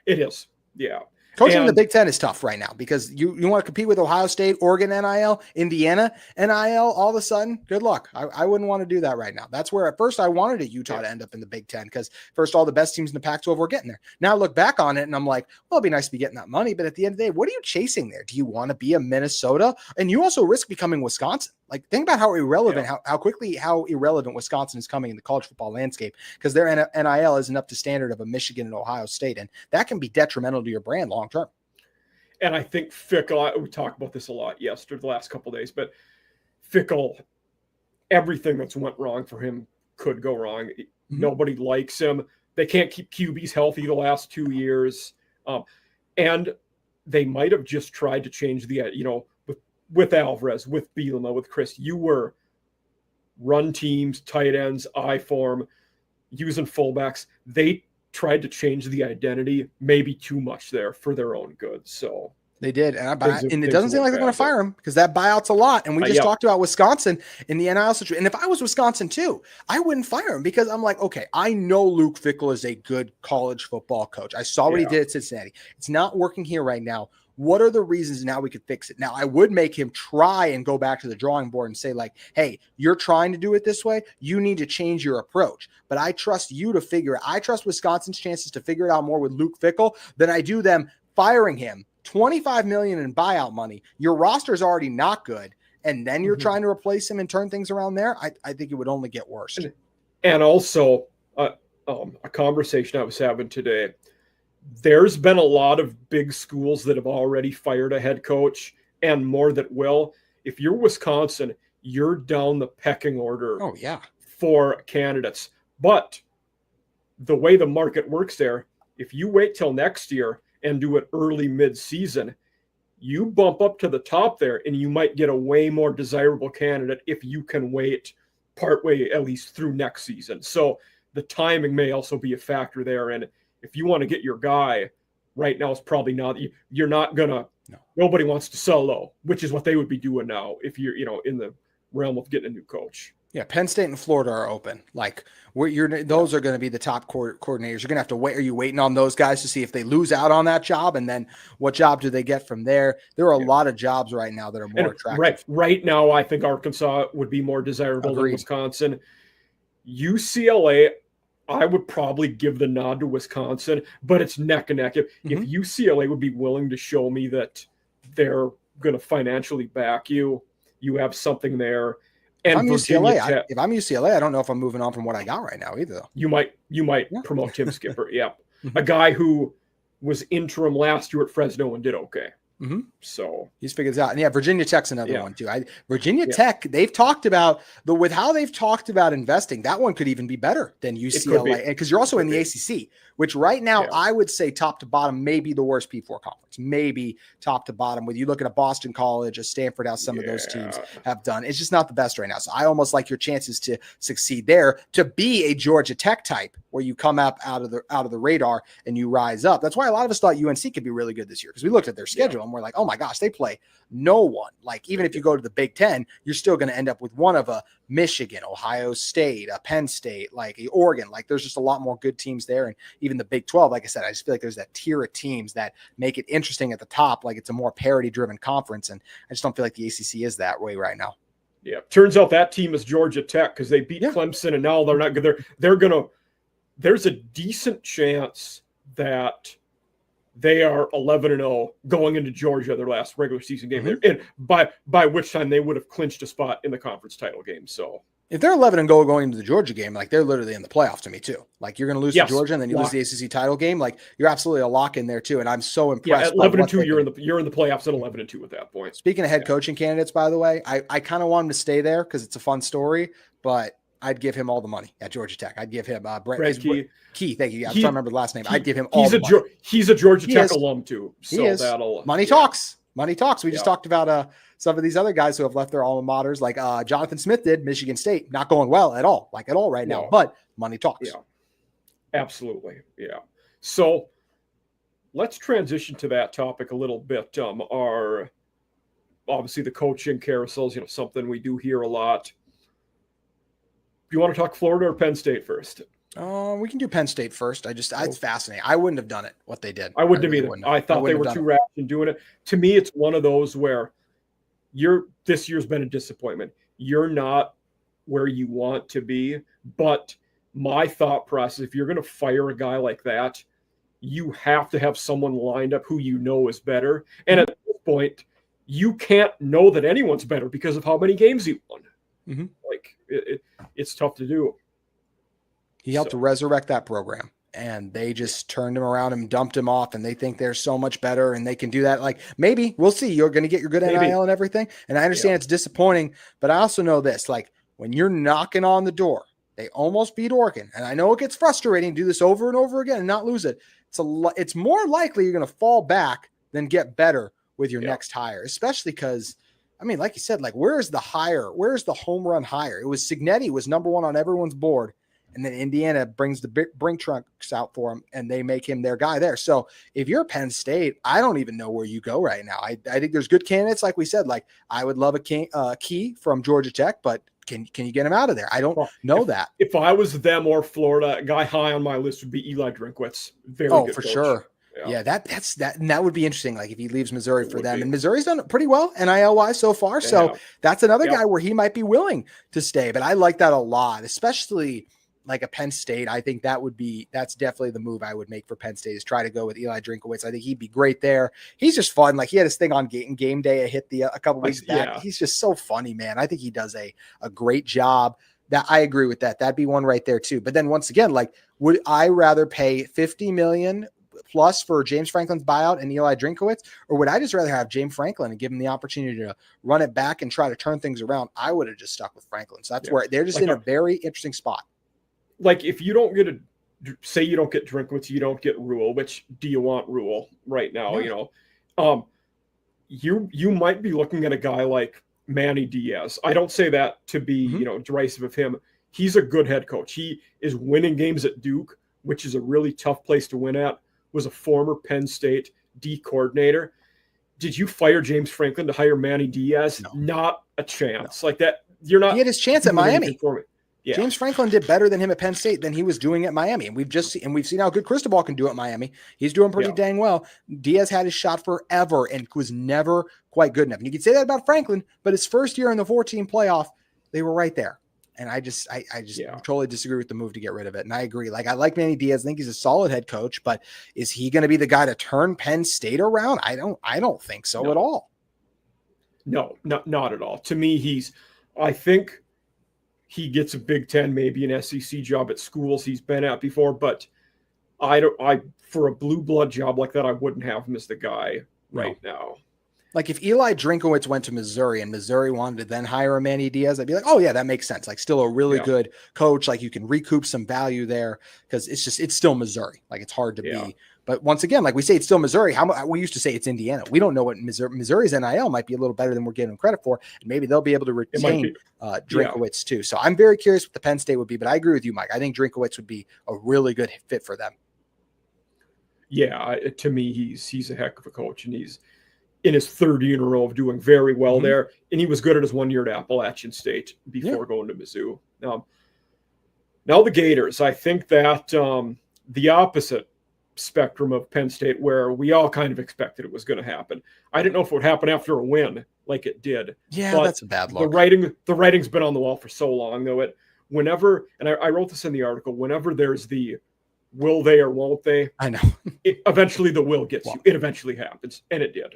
It is. Yeah. Coaching in the Big Ten is tough right now because you want to compete with Ohio State, Oregon NIL, Indiana NIL. All of a sudden, good luck. I wouldn't want to do that right now. That's where at first I wanted Utah to end up in the Big Ten because first all the best teams in the Pac-12 were getting there. Now I look back on it and I'm like, well, it'd be nice to be getting that money. But at the end of the day, what are you chasing there? Do you want to be a Minnesota? And you also risk becoming Wisconsin. Like, think about how irrelevant, how irrelevant Wisconsin is coming in the college football landscape because their NIL isn't up to standard of a Michigan and Ohio State. And that can be detrimental to your brand long term. And I think Fickell, we talked about this a lot yesterday, the last couple of days, but Fickell, everything that's went wrong for him could go wrong. Mm-hmm. Nobody likes him. They can't keep QBs healthy the last 2 years. And they might have just tried to change the, with Alvarez, with Bielema, with Chris, you were run teams, tight ends, I form, using fullbacks. They tried to change the identity maybe too much there for their own good. So they did. And it doesn't seem like they're going to fire him because that buyout's a lot. And we just talked about Wisconsin in the NIL situation. And if I was Wisconsin too, I wouldn't fire him because I'm like, okay, I know Luke Fickell is a good college football coach. I saw what he did at Cincinnati. It's not working here right now. What are the reasons now we could fix it? Now, I would make him try and go back to the drawing board and say, like, hey, you're trying to do it this way. You need to change your approach. But I trust you to figure it. I trust Wisconsin's chances to figure it out more with Luke Fickell than I do them firing him. $25 million in buyout money. Your roster is already not good. And then you're trying to replace him and turn things around there. I think it would only get worse. And also a conversation I was having today, there's been a lot of big schools that have already fired a head coach and more that will. If you're Wisconsin, you're down the pecking order for candidates. But the way the market works there, if you wait till next year and do it early mid-season, you bump up to the top there and you might get a way more desirable candidate if you can wait partway at least through next season. So the timing may also be a factor there. And if you want to get your guy right now, it's probably not, you're not going to, nobody wants to sell low, which is what they would be doing now if you're, in the realm of getting a new coach. Yeah, Penn State and Florida are open. Like, those are going to be the top coordinators. You're going to have to wait. Are you waiting on those guys to see if they lose out on that job? And then what job do they get from there? There are a lot of jobs right now that are more attractive. Right now, I think Arkansas would be more desirable than Wisconsin. UCLA, I would probably give the nod to Wisconsin, but it's neck and neck. If UCLA would be willing to show me that they're going to financially back you, you have something there. And if I'm UCLA, I don't know if I'm moving on from what I got right now either, though. You might promote Tim Skipper. Yeah. A guy who was interim last year at Fresno and did okay. So he's figured it out. And Virginia Tech's another one too. Virginia Tech, they've talked about with how they've talked about investing, that one could even be better than UCLA. Because you're also in the ACC, which right now I would say top to bottom, maybe the worst P4 conference, maybe top to bottom. With you look at a Boston College, a Stanford, how some of those teams have done, it's just not the best right now. So I almost like your chances to succeed there to be a Georgia Tech type where you come up out of the radar and you rise up. That's why a lot of us thought UNC could be really good this year because we looked at their schedule and we're like, oh my gosh, they play no one. Like, even if you go to the Big Ten, you're still going to end up with one of a Michigan, Ohio State, a Penn State, like a Oregon. Like, there's just a lot more good teams there. And even the Big 12, like I said, I just feel like there's that tier of teams that make it interesting at the top. Like, it's a more parity-driven conference. And I just don't feel like the ACC is that way right now. Yeah. Turns out that team is Georgia Tech because they beat Clemson and now they're not good. They're going to, there's a decent chance that they are 11-0 going into Georgia, their last regular season game. And by which time they would have clinched a spot in the conference title game. So if they're 11-0 going into the Georgia game, like, they're literally in the playoff to me too. Like, you're going to lose to Georgia and then you lose the ACC title game. Like, you're absolutely a lock in there too. And I'm so impressed. Yeah, at 11-2, you're in the playoffs at 11-2 at that point. Speaking of head coaching candidates, by the way, I kind of want him to stay there because it's a fun story, but I'd give him all the money at Georgia Tech. I'd give him Brett Key. Thank you. I'm trying to remember the last name. I'd give him all the money. He's a Georgia Tech alum too. So money talks. Money talks. We just talked about some of these other guys who have left their alma maters, like Jonathan Smith did, Michigan State, not going well at all right now, but money talks. Yeah, absolutely. Yeah. So let's transition to that topic a little bit. Obviously the coaching carousels, something we do hear a lot. Do you want to talk Florida or Penn State first? We can do Penn State first. It's fascinating. I wouldn't have done it, what they did. I wouldn't have either. I thought they were too rash in doing it. To me, it's one of those where this year's been a disappointment. You're not where you want to be, but my thought process, if you're going to fire a guy like that, you have to have someone lined up who is better. And at this point, you can't know that anyone's better because of how many games he won. Mm-hmm. Like it's tough to do. He helped to resurrect that program, and they just turned him around and dumped him off, and they think they're so much better and they can do that. Like, maybe we'll see. You're going to get your good NIL and everything. And I understand it's disappointing, but I also know this, like when you're knocking on the door, they almost beat Oregon. And I know it gets frustrating to do this over and over again and not lose it. It's more likely you're going to fall back than get better with your next hire, especially because, I mean, like you said, like where's the home run hire? It was Cignetti was number one on everyone's board. And then Indiana brings the brink trunks out for him, and they make him their guy there. So if you're Penn State, I don't even know where you go right now. I think there's good candidates, like we said. Like I would love a Key from Georgia Tech, but can you get him out of there? I don't know that. If I was them or Florida, a guy high on my list would be Eli Drinkwitz. Very good for coach. Sure. Yeah, that's that, and that would be interesting. Like if he leaves Missouri for them, and Missouri's done pretty well NIL wise so far. So that's another guy where he might be willing to stay. But I like that a lot, especially like a Penn State. I think that's definitely the move I would make for Penn State is try to go with Eli Drinkwitz. I think he'd be great there. He's just fun. Like he had his thing on game day. I hit a couple weeks back. Yeah. He's just so funny, man. I think he does a great job. That I agree with that. That'd be one right there too. But then once again, like would I rather pay $50 million plus for James Franklin's buyout and Eli Drinkwitz, or would I just rather have James Franklin and give him the opportunity to run it back and try to turn things around? I would have just stuck with Franklin. So that's where they're just in a very interesting spot. Like if you don't get you don't get Drinkwitz, you don't get Rule, which do you want Rule right now? Yeah. You might be looking at a guy like Manny Diaz. I don't say that to be, derisive of him. He's a good head coach. He is winning games at Duke, which is a really tough place to win at. Was a former Penn State D coordinator. Did you fire James Franklin to hire Manny Diaz? No. Not a chance. No. Like that. You're not. He had his chance at Miami. Yeah. James Franklin did better than him at Penn State than he was doing at Miami. And we've seen how good Cristobal can do at Miami. He's doing pretty dang well. Diaz had his shot forever and was never quite good enough. And you could say that about Franklin, but his first year in the 14 playoff, they were right there. And I just totally disagree with the move to get rid of it. And I agree. Like I like Manny Diaz. I think he's a solid head coach, but is he going to be the guy to turn Penn State around? I don't think so at all. No, not at all. To me, I think he gets a Big Ten, maybe an SEC job at schools he's been at before, but for a blue blood job like that, I wouldn't have him as the guy right now. Like if Eli Drinkwitz went to Missouri and Missouri wanted to then hire a Manny Diaz, I'd be like, oh yeah, that makes sense. Like still a really good coach. Like you can recoup some value there because it's still Missouri. Like it's hard to be. But once again, like we say, it's still Missouri. We used to say it's Indiana. We don't know what Missouri's NIL might be a little better than we're giving them credit for. And maybe they'll be able to retain Drinkwitz too. So I'm very curious what the Penn State would be, but I agree with you, Mike. I think Drinkwitz would be a really good fit for them. Yeah. To me, he's a heck of a coach, and he's in his third year in a row of doing very well there. And he was good at his 1 year at Appalachian State before going to Mizzou. Now the Gators, I think that the opposite spectrum of Penn State, where we all kind of expected it was going to happen. I didn't know if it would happen after a win like it did. Yeah, but that's a bad look. The writing's been on the wall for so long, though. I wrote this in the article, whenever there's the will they or won't they, I know. Eventually the will gets you. It eventually happens, and it did.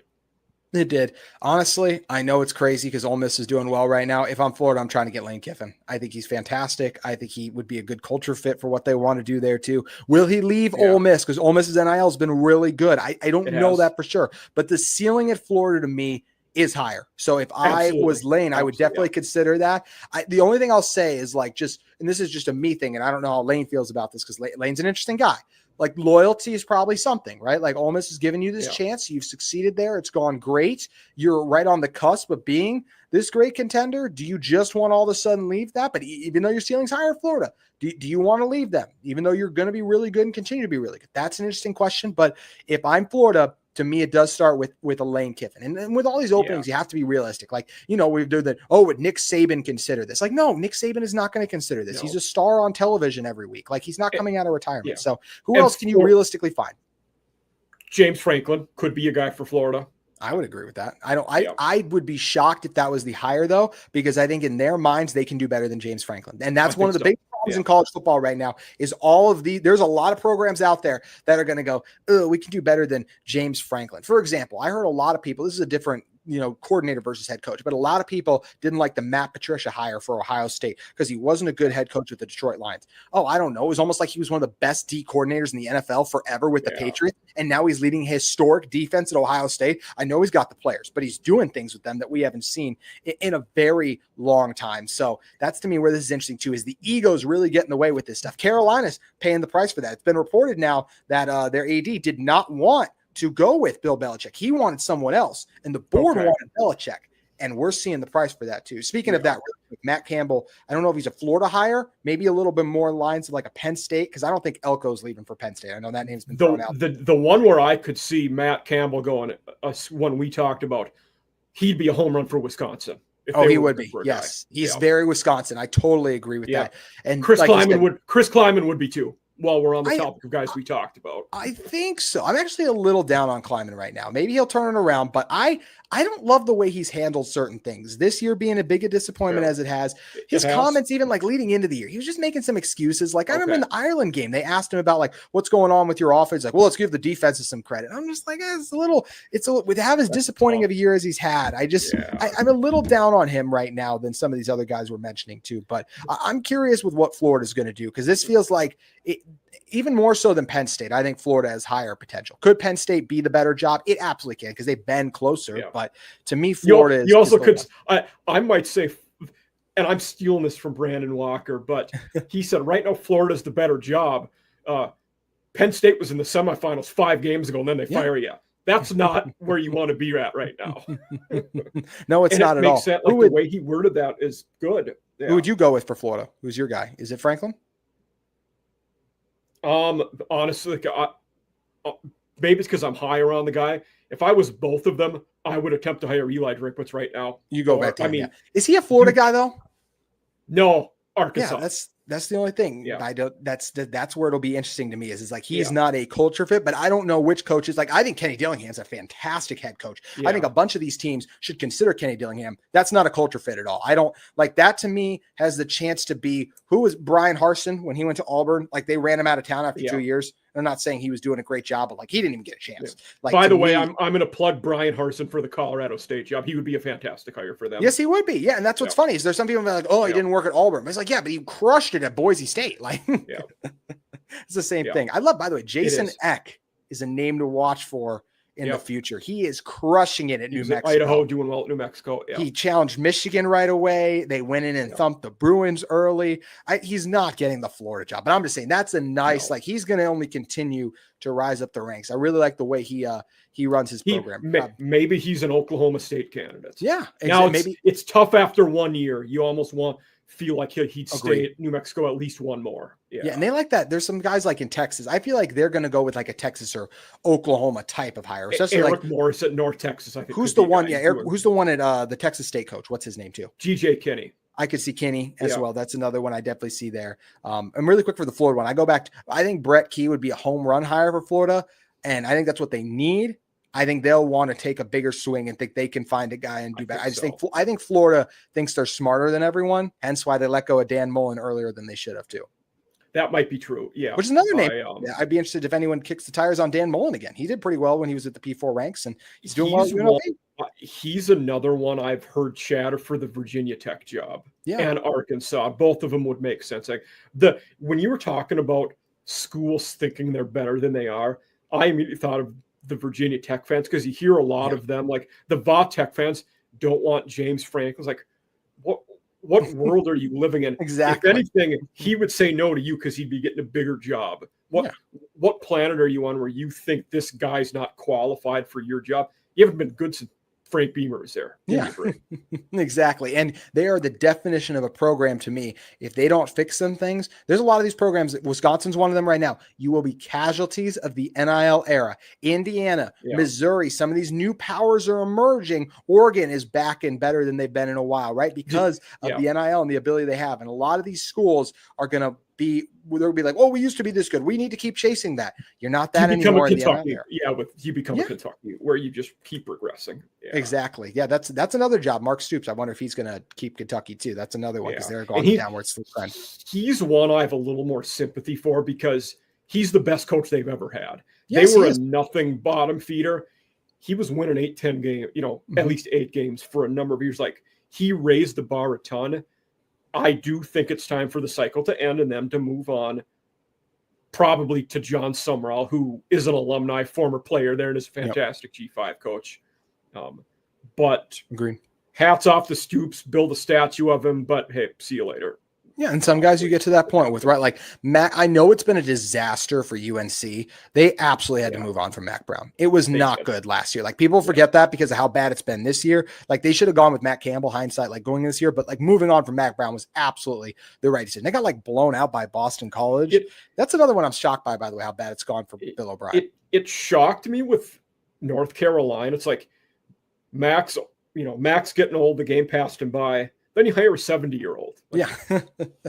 It did. Honestly, I know it's crazy because Ole Miss is doing well right now. If I'm Florida, I'm trying to get Lane Kiffin. I think he's fantastic. I think he would be a good culture fit for what they want to do there too. Will he leave Ole Miss? Because Ole Miss's NIL has been really good. I don't know that for sure. But the ceiling at Florida to me is higher. So if I Absolutely. was Lane, I would definitely consider that. The only thing I'll say is like and this is just a me thing, and I don't know how Lane feels about this because Lane's an interesting guy. Like loyalty is probably something, right? Like Ole Miss has given you this chance. You've succeeded there. It's gone great. You're right on the cusp of being this great contender. Do you just want to all of a sudden leave that? But even though your ceiling's higher in Florida, do you want to leave them? Even though you're going to be really good and continue to be really good? That's an interesting question. But if I'm Florida, to me, it does start with a Lane Kiffin. And with all these openings, you have to be realistic. Like, we do that. Oh, would Nick Saban consider this? Like, no, Nick Saban is not going to consider this. No. He's a star on television every week. Like, he's not coming out of retirement. So who else can you realistically find? James Franklin could be a guy for Florida. I would agree with that. I would be shocked if that was the higher though, because I think in their minds, they can do better than James Franklin. And that's one of the big problems in college football right now is there's a lot of programs out there that are going to go, oh, we can do better than James Franklin. For example, I heard a lot of people, this is a different coordinator versus head coach. But a lot of people didn't like the Matt Patricia hire for Ohio State because he wasn't a good head coach with the Detroit Lions. Oh, I don't know. It was almost like he was one of the best D coordinators in the NFL forever with the Patriots. And now he's leading historic defense at Ohio State. I know he's got the players, but he's doing things with them that we haven't seen in a very long time. So that's to me where this is interesting too, is the egos really get in the way with this stuff. Carolina's paying the price for that. It's been reported now that their AD did not want to go with Bill Belichick. He wanted someone else, and the board wanted Belichick, and we're seeing the price for that too. Speaking of that, really quick, Matt Campbell, I don't know if he's a Florida hire, maybe a little bit more in lines of like a Penn State, because I don't think Elko's leaving for Penn State. I know that name's been thrown out. The one where I could see Matt Campbell going, one we talked about, he'd be a home run for Wisconsin. He would be. Yes, he's very Wisconsin. I totally agree with that. And Chris Kleiman would be too. While we're on the topic of guys we talked about. I think so. I'm actually a little down on Kleiman right now. Maybe he'll turn it around, but I don't love the way he's handled certain things. This year being a big a disappointment as it has. His comments, even like leading into the year, he was just making some excuses. Like I remember in the Ireland game, they asked him about like, what's going on with your offense? Like, well, let's give the defenses some credit. I'm just like, with as disappointing of a year as he's had. I'm a little down on him right now than some of these other guys we're mentioning too. But I'm curious with what Florida's going to do, because this feels like even more so than Penn State. I think Florida has higher potential. Could Penn State be the better job? It absolutely can, because they've been closer. But to me, Florida you also could. I might say, and I'm stealing this from Brandon Walker, but he said right now Florida's the better job. Penn State was in the semifinals 5 games ago, and then they fire you. That's not where you want to be at right now. No, it's not at all. Sense, like the way he worded that is good. Yeah. Who would you go with for Florida? Who's your guy? Is it Franklin? Honestly, maybe it's because I'm higher on the guy. If I was both of them, I would attempt to hire Eli Drinkwitz right now. You go back to him. Is he a Florida guy though? No, Arkansas. Yeah, that's the only thing. Yeah. That's where it'll be interesting to me is like he's not a culture fit, but I don't know which coaches. Like I think Kenny Dillingham's a fantastic head coach. Yeah. I think a bunch of these teams should consider Kenny Dillingham. That's not a culture fit at all. I don't like that. To me, has the chance to be who was Brian Harsin when he went to Auburn. Like they ran him out of town after 2 years. I'm not saying he was doing a great job, but like he didn't even get a chance. Yeah. Like, by the way, I'm going to plug Brian Harsin for the Colorado State job. He would be a fantastic hire for them. Yes, he would be. Yeah, and that's what's funny is there's some people that are like, oh, he didn't work at Auburn. But it's like, yeah, but he crushed it at Boise State. Like, it's the same thing. I love, by the way, Jason Eck is a name to watch for in the future. He is crushing it at New Mexico. Idaho doing well at New Mexico. Yeah. He challenged Michigan right away. They went in and thumped the Bruins early. He's not getting the Florida job, but I'm just saying that's a nice, like he's going to only continue to rise up the ranks. I really like the way he runs his program. Maybe he's an Oklahoma State candidate. Yeah. Now it's tough after 1 year. You almost feel like he'd stay at New Mexico at least one more. Yeah, and they like that. There's some guys like in Texas. I feel like they're going to go with like a Texas or Oklahoma type of hire. Especially Eric Morris at North Texas. I think who's the one? Yeah, who's the one at the Texas State coach? What's his name too? GJ Kinney. I could see Kinney as well. That's another one I definitely see there. And really quick for the Florida one, I go back. I think Brett Key would be a home run hire for Florida, and I think that's what they need. I think they'll want to take a bigger swing and think they can find a guy and do better. I think Florida thinks they're smarter than everyone, hence why they let go of Dan Mullen earlier than they should have too. That might be true. Yeah. Which is another name. I'd be interested if anyone kicks the tires on Dan Mullen again. He did pretty well when he was at the P4 ranks, and he's doing well. He's another one I've heard chatter for the Virginia Tech job and Arkansas. Both of them would make sense. Like when you were talking about schools thinking they're better than they are, I immediately thought of the Virginia Tech fans, because you hear a lot of them, like the Va Tech fans don't want James Franklin's like, what world are you living in? Exactly. If anything, he would say no to you because he'd be getting a bigger job. What planet are you on where you think this guy's not qualified for your job? You haven't been good since Frank Beamer was there. Exactly. And they are the definition of a program to me. If they don't fix some things, there's a lot of these programs. Wisconsin's one of them right now. You will be casualties of the NIL era. Indiana, Missouri, some of these new powers are emerging. Oregon is back and better than they've been in a while, right? Because of the NIL and the ability they have. And a lot of these schools are going to they'll be like, oh, we used to be this good. We need to keep chasing that. You're not that anymore in the NIL era. You become a Kentucky where you just keep regressing. Exactly. Yeah, that's another job. Mark Stoops, I wonder if he's going to keep Kentucky too. That's another one because they're going downwards. He's one I have a little more sympathy for because he's the best coach they've ever had. They were a nothing bottom feeder. He was winning 8-10 games, at least 8 games for a number of years. Like he raised the bar a ton. I do think it's time for the cycle to end and them to move on probably to John Summerall, who is an alumni, former player there and is a fantastic G5 coach. But agreed. Hats off to Stoops, build a statue of him, but hey, see you later. Yeah, and some guys you get to that point with, right? Like Mac, I know it's been a disaster for UNC. They absolutely had to move on from Mac Brown. It was not good last year. Like people forget that because of how bad it's been this year. Like they should have gone with Matt Campbell, hindsight, like going this year, but like moving on from Mac Brown was absolutely the right decision. They got like blown out by Boston College. That's another one I'm shocked by the way, how bad it's gone for Bill O'Brien. It shocked me with North Carolina. It's like Max getting old, the game passed him by. Then you hire a 70-year-old.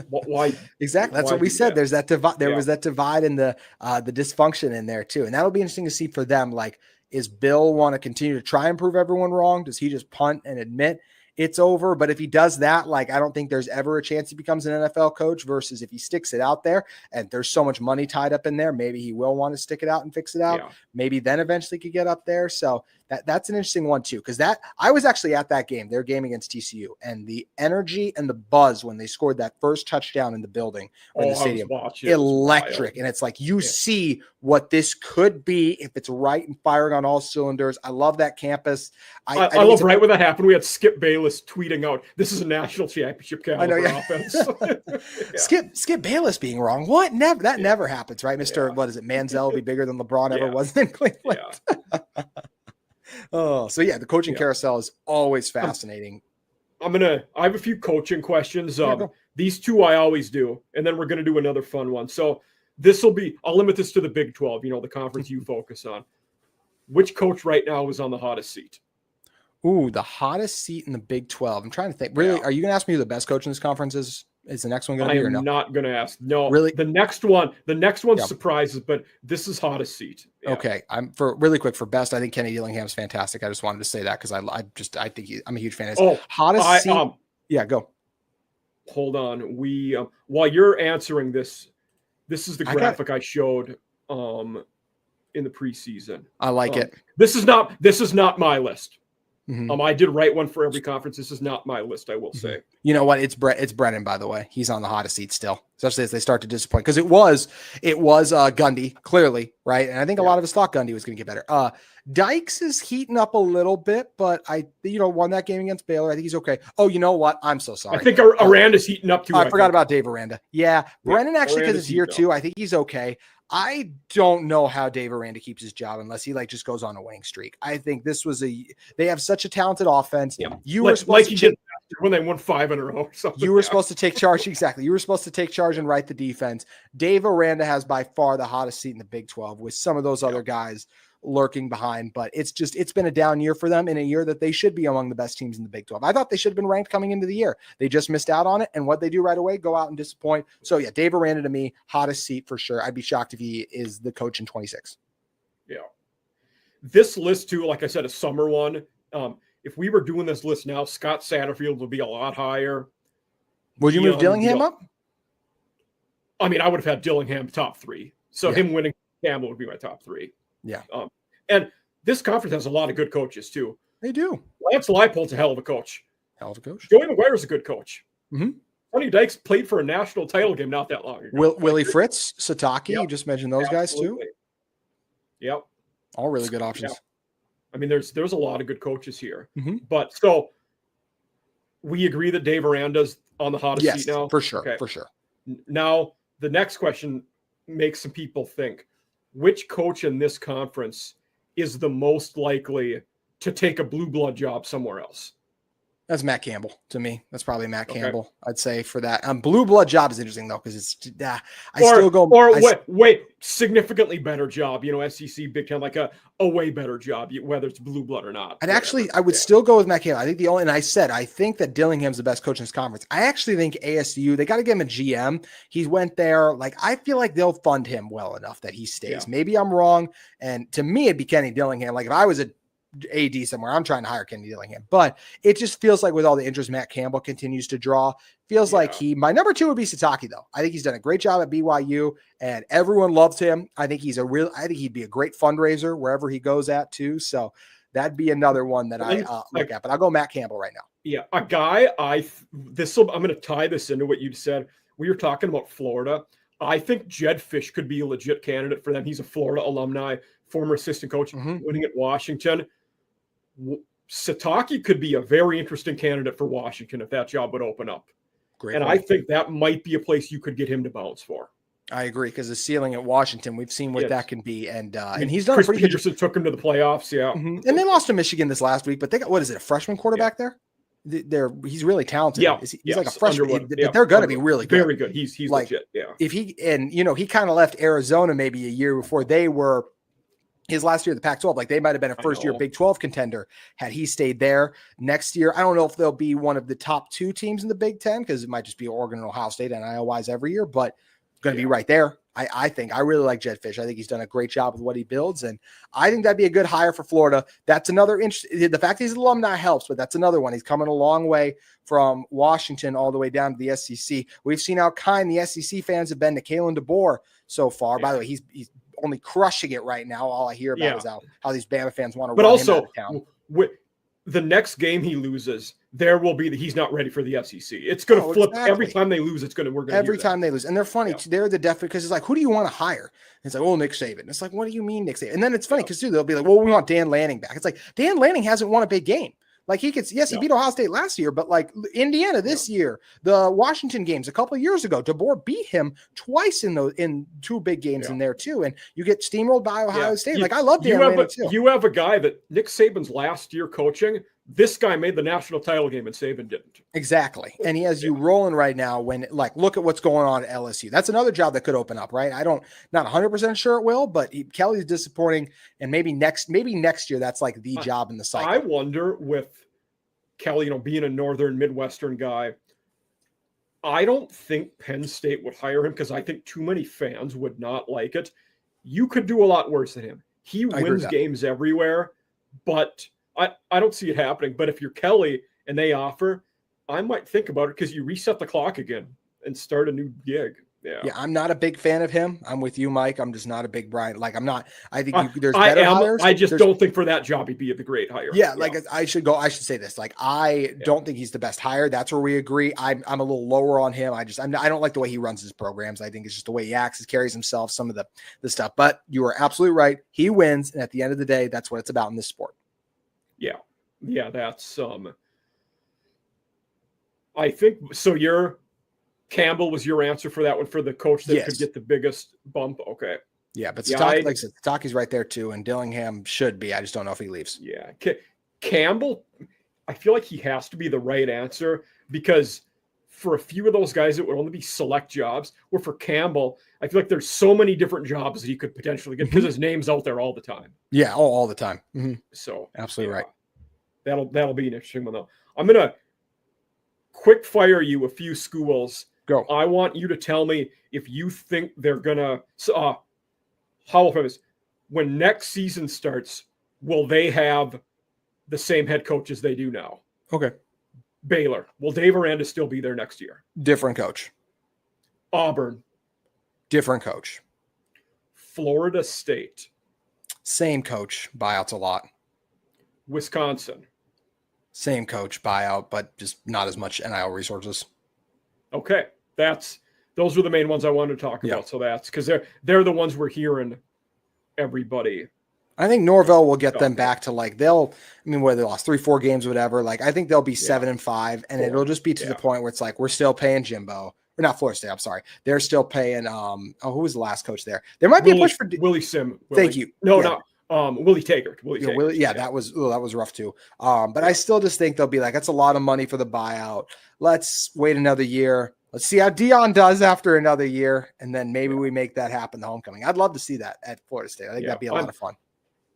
Why? Exactly. That's what we said. There's that divide. There was that divide in the dysfunction in there too. And that'll be interesting to see for them. Like, is Bill want to continue to try and prove everyone wrong? Does he just punt and admit it's over? But if he does that, like, I don't think there's ever a chance he becomes an NFL coach versus if he sticks it out there and there's so much money tied up in there, maybe he will want to stick it out and fix it out. Maybe then eventually could get up there. So that's an interesting one too. Cause I was actually at that game, their game against TCU, and the energy and the buzz when they scored that first touchdown in the building or in the stadium, electric. And it's like, you see what this could be if it's right and firing on all cylinders. I love that campus. I love right when that happened. We had Skip Bayless tweeting out, "This is a national championship caliber offense." Skip Bayless being wrong. What? Never happens, right? Mr. What is it? Manziel will be bigger than LeBron ever was in Cleveland. The coaching carousel is always fascinating. I have a few coaching questions. These two I always do, and then we're going to do another fun one. So I'll limit this to the Big 12, the conference you focus on. Which coach right now is on the hottest seat? Ooh, the hottest seat in the Big 12. I'm trying to think. Really, are you going to ask me who the best coach in this conference is? Is the next one going to be or no? I'm not going to ask. No, really. The next one surprises, but this is hottest seat. Yeah. Okay, I'm for really quick for best. I think Kenny Dillingham's fantastic. I just wanted to say that because I think I'm a huge fan. Hottest seat. Go. Hold on. While you're answering this is the graphic I showed in the preseason. I like it. This is not my list. Mm-hmm. I did write one for every conference. This is not my list, I will say. You know what? It's Brennan, by the way. He's on the hottest seat still, especially as they start to disappoint. Because it was Gundy, clearly, right? And I think a lot of us thought Gundy was going to get better. Dykes is heating up a little bit, but won that game against Baylor. I think he's okay. Oh, you know what? I'm so sorry. I think Aranda's heating up too. I forgot about Dave Aranda. Yeah, Brennan actually, because it's year 2, I think he's okay. I don't know how Dave Aranda keeps his job unless he just goes on a winning streak. I think this was they have such a talented offense. Yeah. You were supposed to take, when they won 5 in a row or something. You were supposed to take charge. Exactly. You were supposed to take charge and write the defense. Dave Aranda has by far the hottest seat in the Big 12 with some of those other guys lurking behind, but it's been a down year for them in a year that they should be among the best teams in the Big 12. I thought they should have been ranked coming into the year. They just missed out on it. And what they do right away, go out and disappoint. So yeah, Dave Aranda to me, hottest seat for sure. I'd be shocked if he is the coach in 26. Yeah. This list too, like I said, a summer one. If we were doing this list now, Scott Satterfield would be a lot higher. Would you move Dillingham up? I mean, I would have had Dillingham top 3. So him winning Campbell would be my top 3. Yeah. And this conference has a lot of good coaches too. They do. Lance Leipold's a hell of a coach. Joey McGuire's a good coach. Mm-hmm. Sonny Dykes played for a national title game not that long ago. Willie Fritz, Sataki, you just mentioned those guys too. Yep. All really good options. Yeah. I mean, there's a lot of good coaches here. Mm-hmm. But so we agree that Dave Aranda's on the hottest seat now? For sure. Okay. For sure. Now, the next question makes some people think, which coach in this conference is the most likely to take a blue blood job somewhere else? That's Matt Campbell to me. That's probably Matt Campbell. I'd say for that. Blue blood job is interesting though because it's significantly better job. SEC, Big Ten, like a way better job, whether it's blue blood or not. And actually, I would still go with Matt Campbell. I think I think that Dillingham's the best coach in this conference. I actually think ASU, they got to give him a GM. He went there. Like I feel like they'll fund him well enough that he stays. Yeah. Maybe I'm wrong. And to me, it'd be Kenny Dillingham. Like if I was a AD somewhere, I'm trying to hire Kenny Dillingham, but it just feels like with all the interest Matt Campbell continues to draw, feels like my number 2 would be Satake though. I think he's done a great job at BYU and everyone loves him. I think he'd be a great fundraiser wherever he goes at too. So that'd be another one that I look at, but I'll go Matt Campbell right now. Yeah. A guy I'm going to tie this into what you said. We were talking about Florida. I think Jed Fish could be a legit candidate for them. He's a Florida alumni, former assistant coach, winning at Washington. Satake could be a very interesting candidate for Washington if that job would open up. Great point. I think that might be a place you could get him to bounce for. I agree because the ceiling at Washington, we've seen what that can be, and he's done. Chris Peterson took him to the playoffs, and they lost to Michigan this last week, but they got a freshman quarterback there. He's really talented. Yeah, he's like a freshman, but they're going to be really good. Very good. He's like, legit. Yeah. If he kind of left Arizona maybe a year before they were. His last year of the Pac-12, like they might have been a first-year Big 12 contender had he stayed there. Next year, I don't know if they'll be one of the top 2 teams in the Big 10 because it might just be Oregon and Ohio State NIL-wise every year, but going to be right there. I think I really like Jed Fish. I think he's done a great job with what he builds, and I think that'd be a good hire for Florida. That's another interesting. The fact he's an alumni helps, but that's another one. He's coming a long way from Washington all the way down to the SEC. We've seen how kind the SEC fans have been to Kalen DeBoer so far. By the way, he's only crushing it right now. All I hear about is how these Bama fans want to run him out of town. With the next game he loses, there will be he's not ready for the SEC. It's going to flip every time they lose. Every time they lose, and they're funny. They're the definite because it's like, who do you want to hire? And it's like, oh, Nick Saban. It's like, what do you mean, Nick Saban? And then it's funny because they'll be like, well, we want Dan Lanning back. It's like Dan Lanning hasn't won a big game. Like he could, he beat Ohio State last year, but like Indiana this year, the Washington games a couple of years ago, DeBoer beat him twice in 2 big games in there too. And you get steamrolled by Ohio State. Like I love Dan Lanning too. You have a guy that Nick Saban's last year coaching. This guy made the national title game and Saban didn't. Exactly. And he has you rolling right now when look at what's going on at LSU. That's another job that could open up, right? Not 100% sure it will, but Kelly's disappointing. And maybe next year, that's like the job in the cycle. I wonder with Kelly, being a Northern Midwestern guy, I don't think Penn State would hire him because I think too many fans would not like it. You could do a lot worse than him. He wins games everywhere, but I don't see it happening. But if you're Kelly and they offer, I might think about it because you reset the clock again and start a new gig. Yeah, I'm not a big fan of him. I'm with you, Mike. I'm just not a big Brian. Like I'm not. I think there's better hires. I just don't think for that job he'd be the great hire. Yeah, like I should say this. Like I don't think he's the best hire. That's where we agree. I'm a little lower on him. I don't like the way he runs his programs. I think it's just the way he acts, he carries himself, some of the stuff. But you are absolutely right. He wins, and at the end of the day, that's what it's about in this sport. Yeah, that's I think so. Campbell was your answer for that one for the coach that could get the biggest bump. Okay. Yeah, but Satake, like I said, Satake's right there too, and Dillingham should be. I just don't know if he leaves. Yeah, Campbell, I feel like he has to be the right answer because for a few of those guys, it would only be select jobs. Or for Campbell, I feel like there's so many different jobs that he could potentially get because his name's out there all the time. Yeah, all the time. Mm-hmm. So absolutely right. That'll be an interesting one though. I'm gonna quick fire you a few schools. Go. I want you to tell me if you think they're gonna. How about this? When next season starts, will they have the same head coach as they do now? Okay. Baylor. Will Dave Aranda still be there next year? Different coach. Auburn. Different coach. Florida State. Same coach. Buyouts a lot. Wisconsin. Same coach. Buyout, but just not as much NIL resources. Okay. Those were the main ones I wanted to talk about. So that's because they're the ones we're hearing everybody I think Norvell will get them back to like whether they lost 3-4 games, whatever. Like I think they'll be 7-5, and it'll just be to the point where it's like we're still paying Jimbo. Or not Florida State, I'm sorry. They're still paying who was the last coach there? There might be a push for Willie Sim. Thank you. No, not Willie Taggart. Willie Taggart. That was rough too. But I still just think they'll be like, that's a lot of money for the buyout. Let's wait another year. Let's see how Dion does after another year, and then maybe we make that happen. The homecoming. I'd love to see that at Florida State. I think that'd be a lot of fun.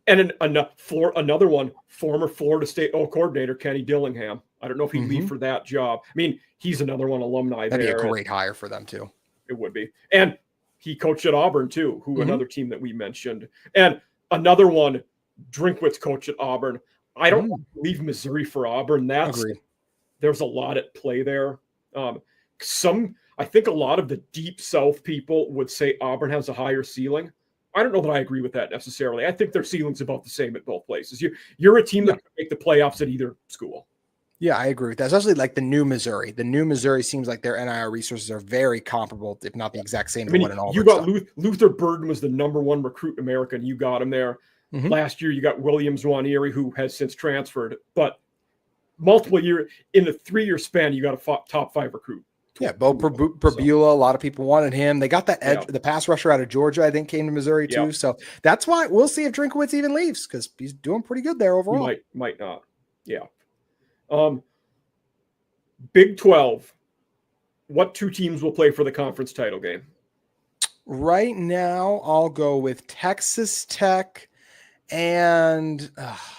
And another one, former Florida State coordinator Kenny Dillingham. I don't know if he'd leave for that job. I mean, he's another one alumni. That'd be a great hire for them too. It would be. And he coached at Auburn too, another team that we mentioned. And another one, Drinkwitz coach at Auburn. I don't leave Missouri for Auburn. There's a lot at play there. I think a lot of the deep South people would say Auburn has a higher ceiling. I don't know that I agree with that necessarily. I think their ceiling's about the same at both places. You're a team that can make the playoffs at either school. Yeah, I agree with that. Especially like the new Missouri. The new Missouri seems like their NIL resources are very comparable, if not the exact same. To what an Auburn. You got Luther Burden was the #1 recruit in America, and you got him there. Last year, you got Williams Waneri, who has since transferred. But multiple years in a 3-year span, you got a top 5 recruit. Yeah, Bo Perbula, a lot of people wanted him. They got that edge, the pass rusher out of Georgia, I think, came to Missouri too. So that's why we'll see if Drinkwitz even leaves, because he's doing pretty good there overall. He might not. Yeah. Big 12. What 2 teams will play for the conference title game? Right now, I'll go with Texas Tech, and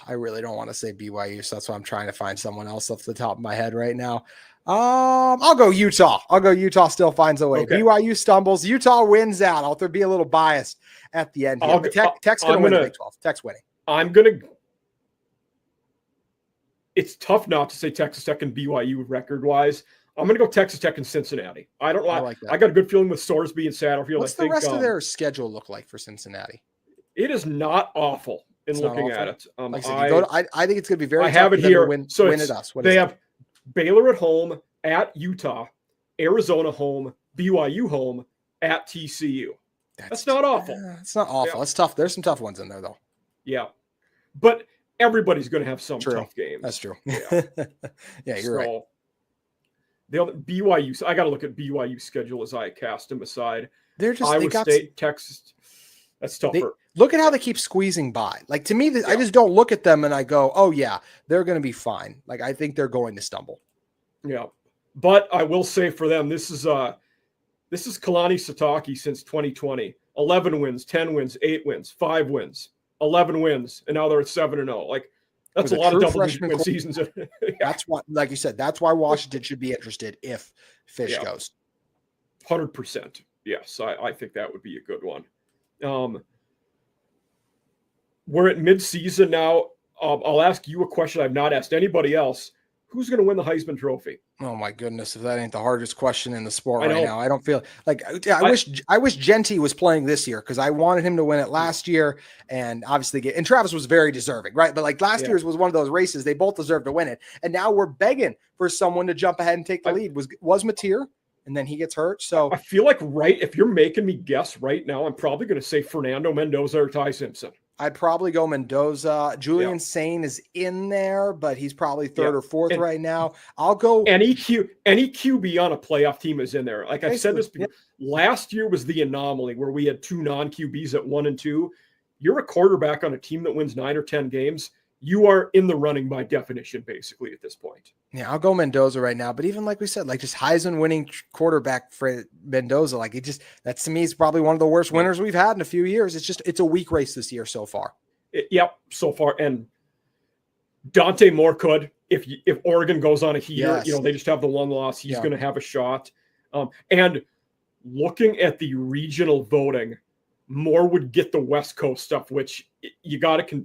I really don't want to say BYU, so that's why I'm trying to find someone else off the top of my head right now. I'll go Utah. Utah still finds a way. Okay. BYU stumbles. Utah wins out. I'll be a little biased at the end here. Tech's going to win the Big 12. Tech's winning. It's tough not to say Texas Tech and BYU record-wise. I'm going to go Texas Tech and Cincinnati. I got a good feeling with Sorsby and Satterfield. What's the rest of their schedule look like for Cincinnati? It is not awful looking at it. I think it's going to be very tough. I have it here. Win at us. They have Baylor at home, at Utah, Arizona home, BYU home, at TCU. That's not awful. It's not awful. Yeah. It's tough. There's some tough ones in there, though. Yeah. But everybody's going to have some tough games. That's true. Yeah, you're right. The other BYU, I got to look at BYU schedule as I cast them aside. They're just Iowa State, Texas. That's tougher. Look at how they keep squeezing by. Like, to me, I just don't look at them and I go, oh, yeah, they're going to be fine. Like, I think they're going to stumble. Yeah. But I will say for them, this is Kalani Sitake since 2020. 11 wins, 10 wins, 8 wins, 5 wins, 11 wins, and now they're at 7-0. Like, that's a lot of double-digit win seasons. That's why, like you said, that's why Washington should be interested if Fish goes. 100%. Yes, I think that would be a good one. We're at mid-season now. I'll ask you a question I've not asked anybody else. Who's going to win the Heisman Trophy? Oh my goodness! If that ain't the hardest question in the sport right now, I don't feel like I wish Genty was playing this year, because I wanted him to win it last year, and obviously, and Travis was very deserving, right? But like last year's was one of those races they both deserved to win it, and now we're begging for someone to jump ahead and take the lead. Was Mateer, and then he gets hurt. So I feel like if you're making me guess right now, I'm probably going to say Fernando Mendoza or Ty Simpson. I'd probably go Mendoza. Julian Sane is in there, but he's probably third or fourth right now. I'll go any QB on a playoff team is in there. Like I've said this before, last year was the anomaly where we had 2 non-QBs at 1 and 2. You're a quarterback on a team that wins 9 or 10 games. You are in the running by definition, basically, at this point. Yeah, I'll go Mendoza right now. But even like we said, like just Heisman winning quarterback for Mendoza, like that to me is probably one of the worst winners we've had in a few years. It's a weak race this year so far. So far. And Dante Moore could, if Oregon goes on a heater, they just have the one loss. He's going to have a shot. And looking at the regional voting, Moore would get the West Coast stuff, which you got to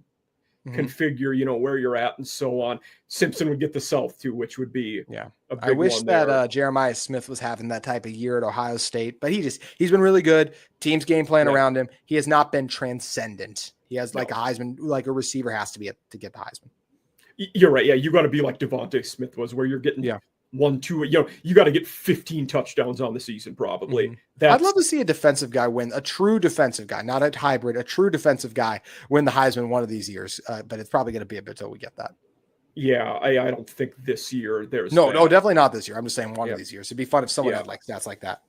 configure, where you're at and so on. Simpson would get the South too, which would be a big I wish that Jeremiah Smith was having that type of year at Ohio State, but he's been really good. Team's game plan around him. He has not been transcendent. He has like a Heisman, like a receiver has to be to get the Heisman. You're right. Yeah, you got to be like Devontae Smith was, where you're getting 1-2. You got to get 15 touchdowns on the season probably. Mm-hmm. I'd love to see a defensive guy win, a true defensive guy, not a hybrid, a true defensive guy win the Heisman one of these years. But it's probably going to be a bit till we get that. Yeah, I don't think this year there's no, definitely not this year. I'm just saying one of these years. It'd be fun if someone Yeah. had like stats like that.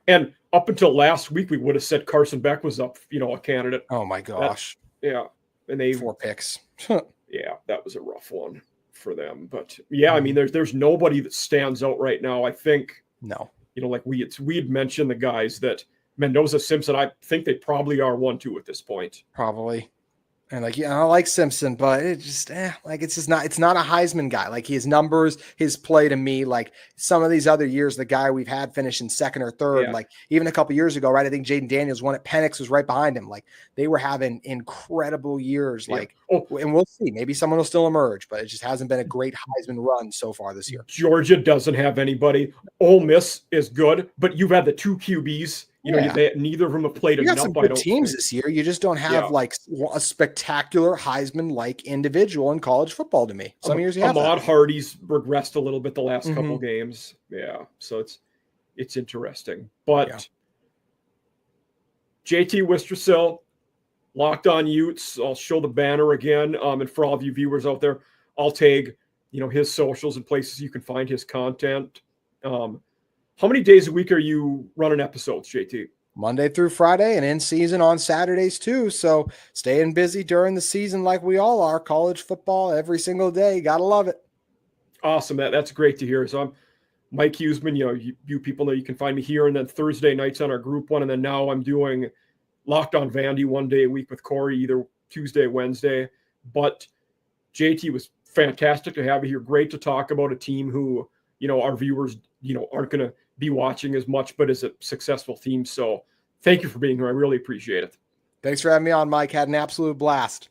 And up until last week, we would have said Carson Beck was up, a candidate. Oh my gosh. Yeah. And they 4 picks. Yeah, that was a rough one for them. But yeah, I mean, there's nobody that stands out right now. I think, No. like we had mentioned the guys that Mendoza, Simpson, I think they probably are 1-2 at this point. Probably. And like, I like Simpson, but it just, it's not a Heisman guy. Like his numbers, his play to me, like some of these other years, the guy we've had finishing second or third, like even a couple years ago, right? I think Jaden Daniels won at Penix, was right behind him. Like they were having incredible years. Like, and we'll see, maybe someone will still emerge, but it just hasn't been a great Heisman run so far this year. Georgia doesn't have anybody. Ole Miss is good, but you've had the 2 QBs. Neither of them have played enough. You got some good teams this year. You just don't have like a spectacular Heisman-like individual in college football to me. Some years you have Ahmad Hardy's regressed a little bit the last couple games. Yeah, so it's interesting. But JT Wistrcill, Locked On Utes. I'll show the banner again. And for all of you viewers out there, I'll tag his socials and places you can find his content. How many days a week are you running episodes, JT? Monday through Friday and in season on Saturdays too. So staying busy during the season like we all are. College football every single day. Gotta love it. Awesome. That's great to hear. So I'm Mike Huesmann. You people know you can find me here, and then Thursday nights on our group one. And then now I'm doing Locked On Vandy one day a week with Corey, either Tuesday, Wednesday. But JT, was fantastic to have you here. Great to talk about a team who, our viewers, aren't going to be watching as much, but is a successful team. So thank you for being here. I really appreciate it. Thanks for having me on, Mike. Had an absolute blast.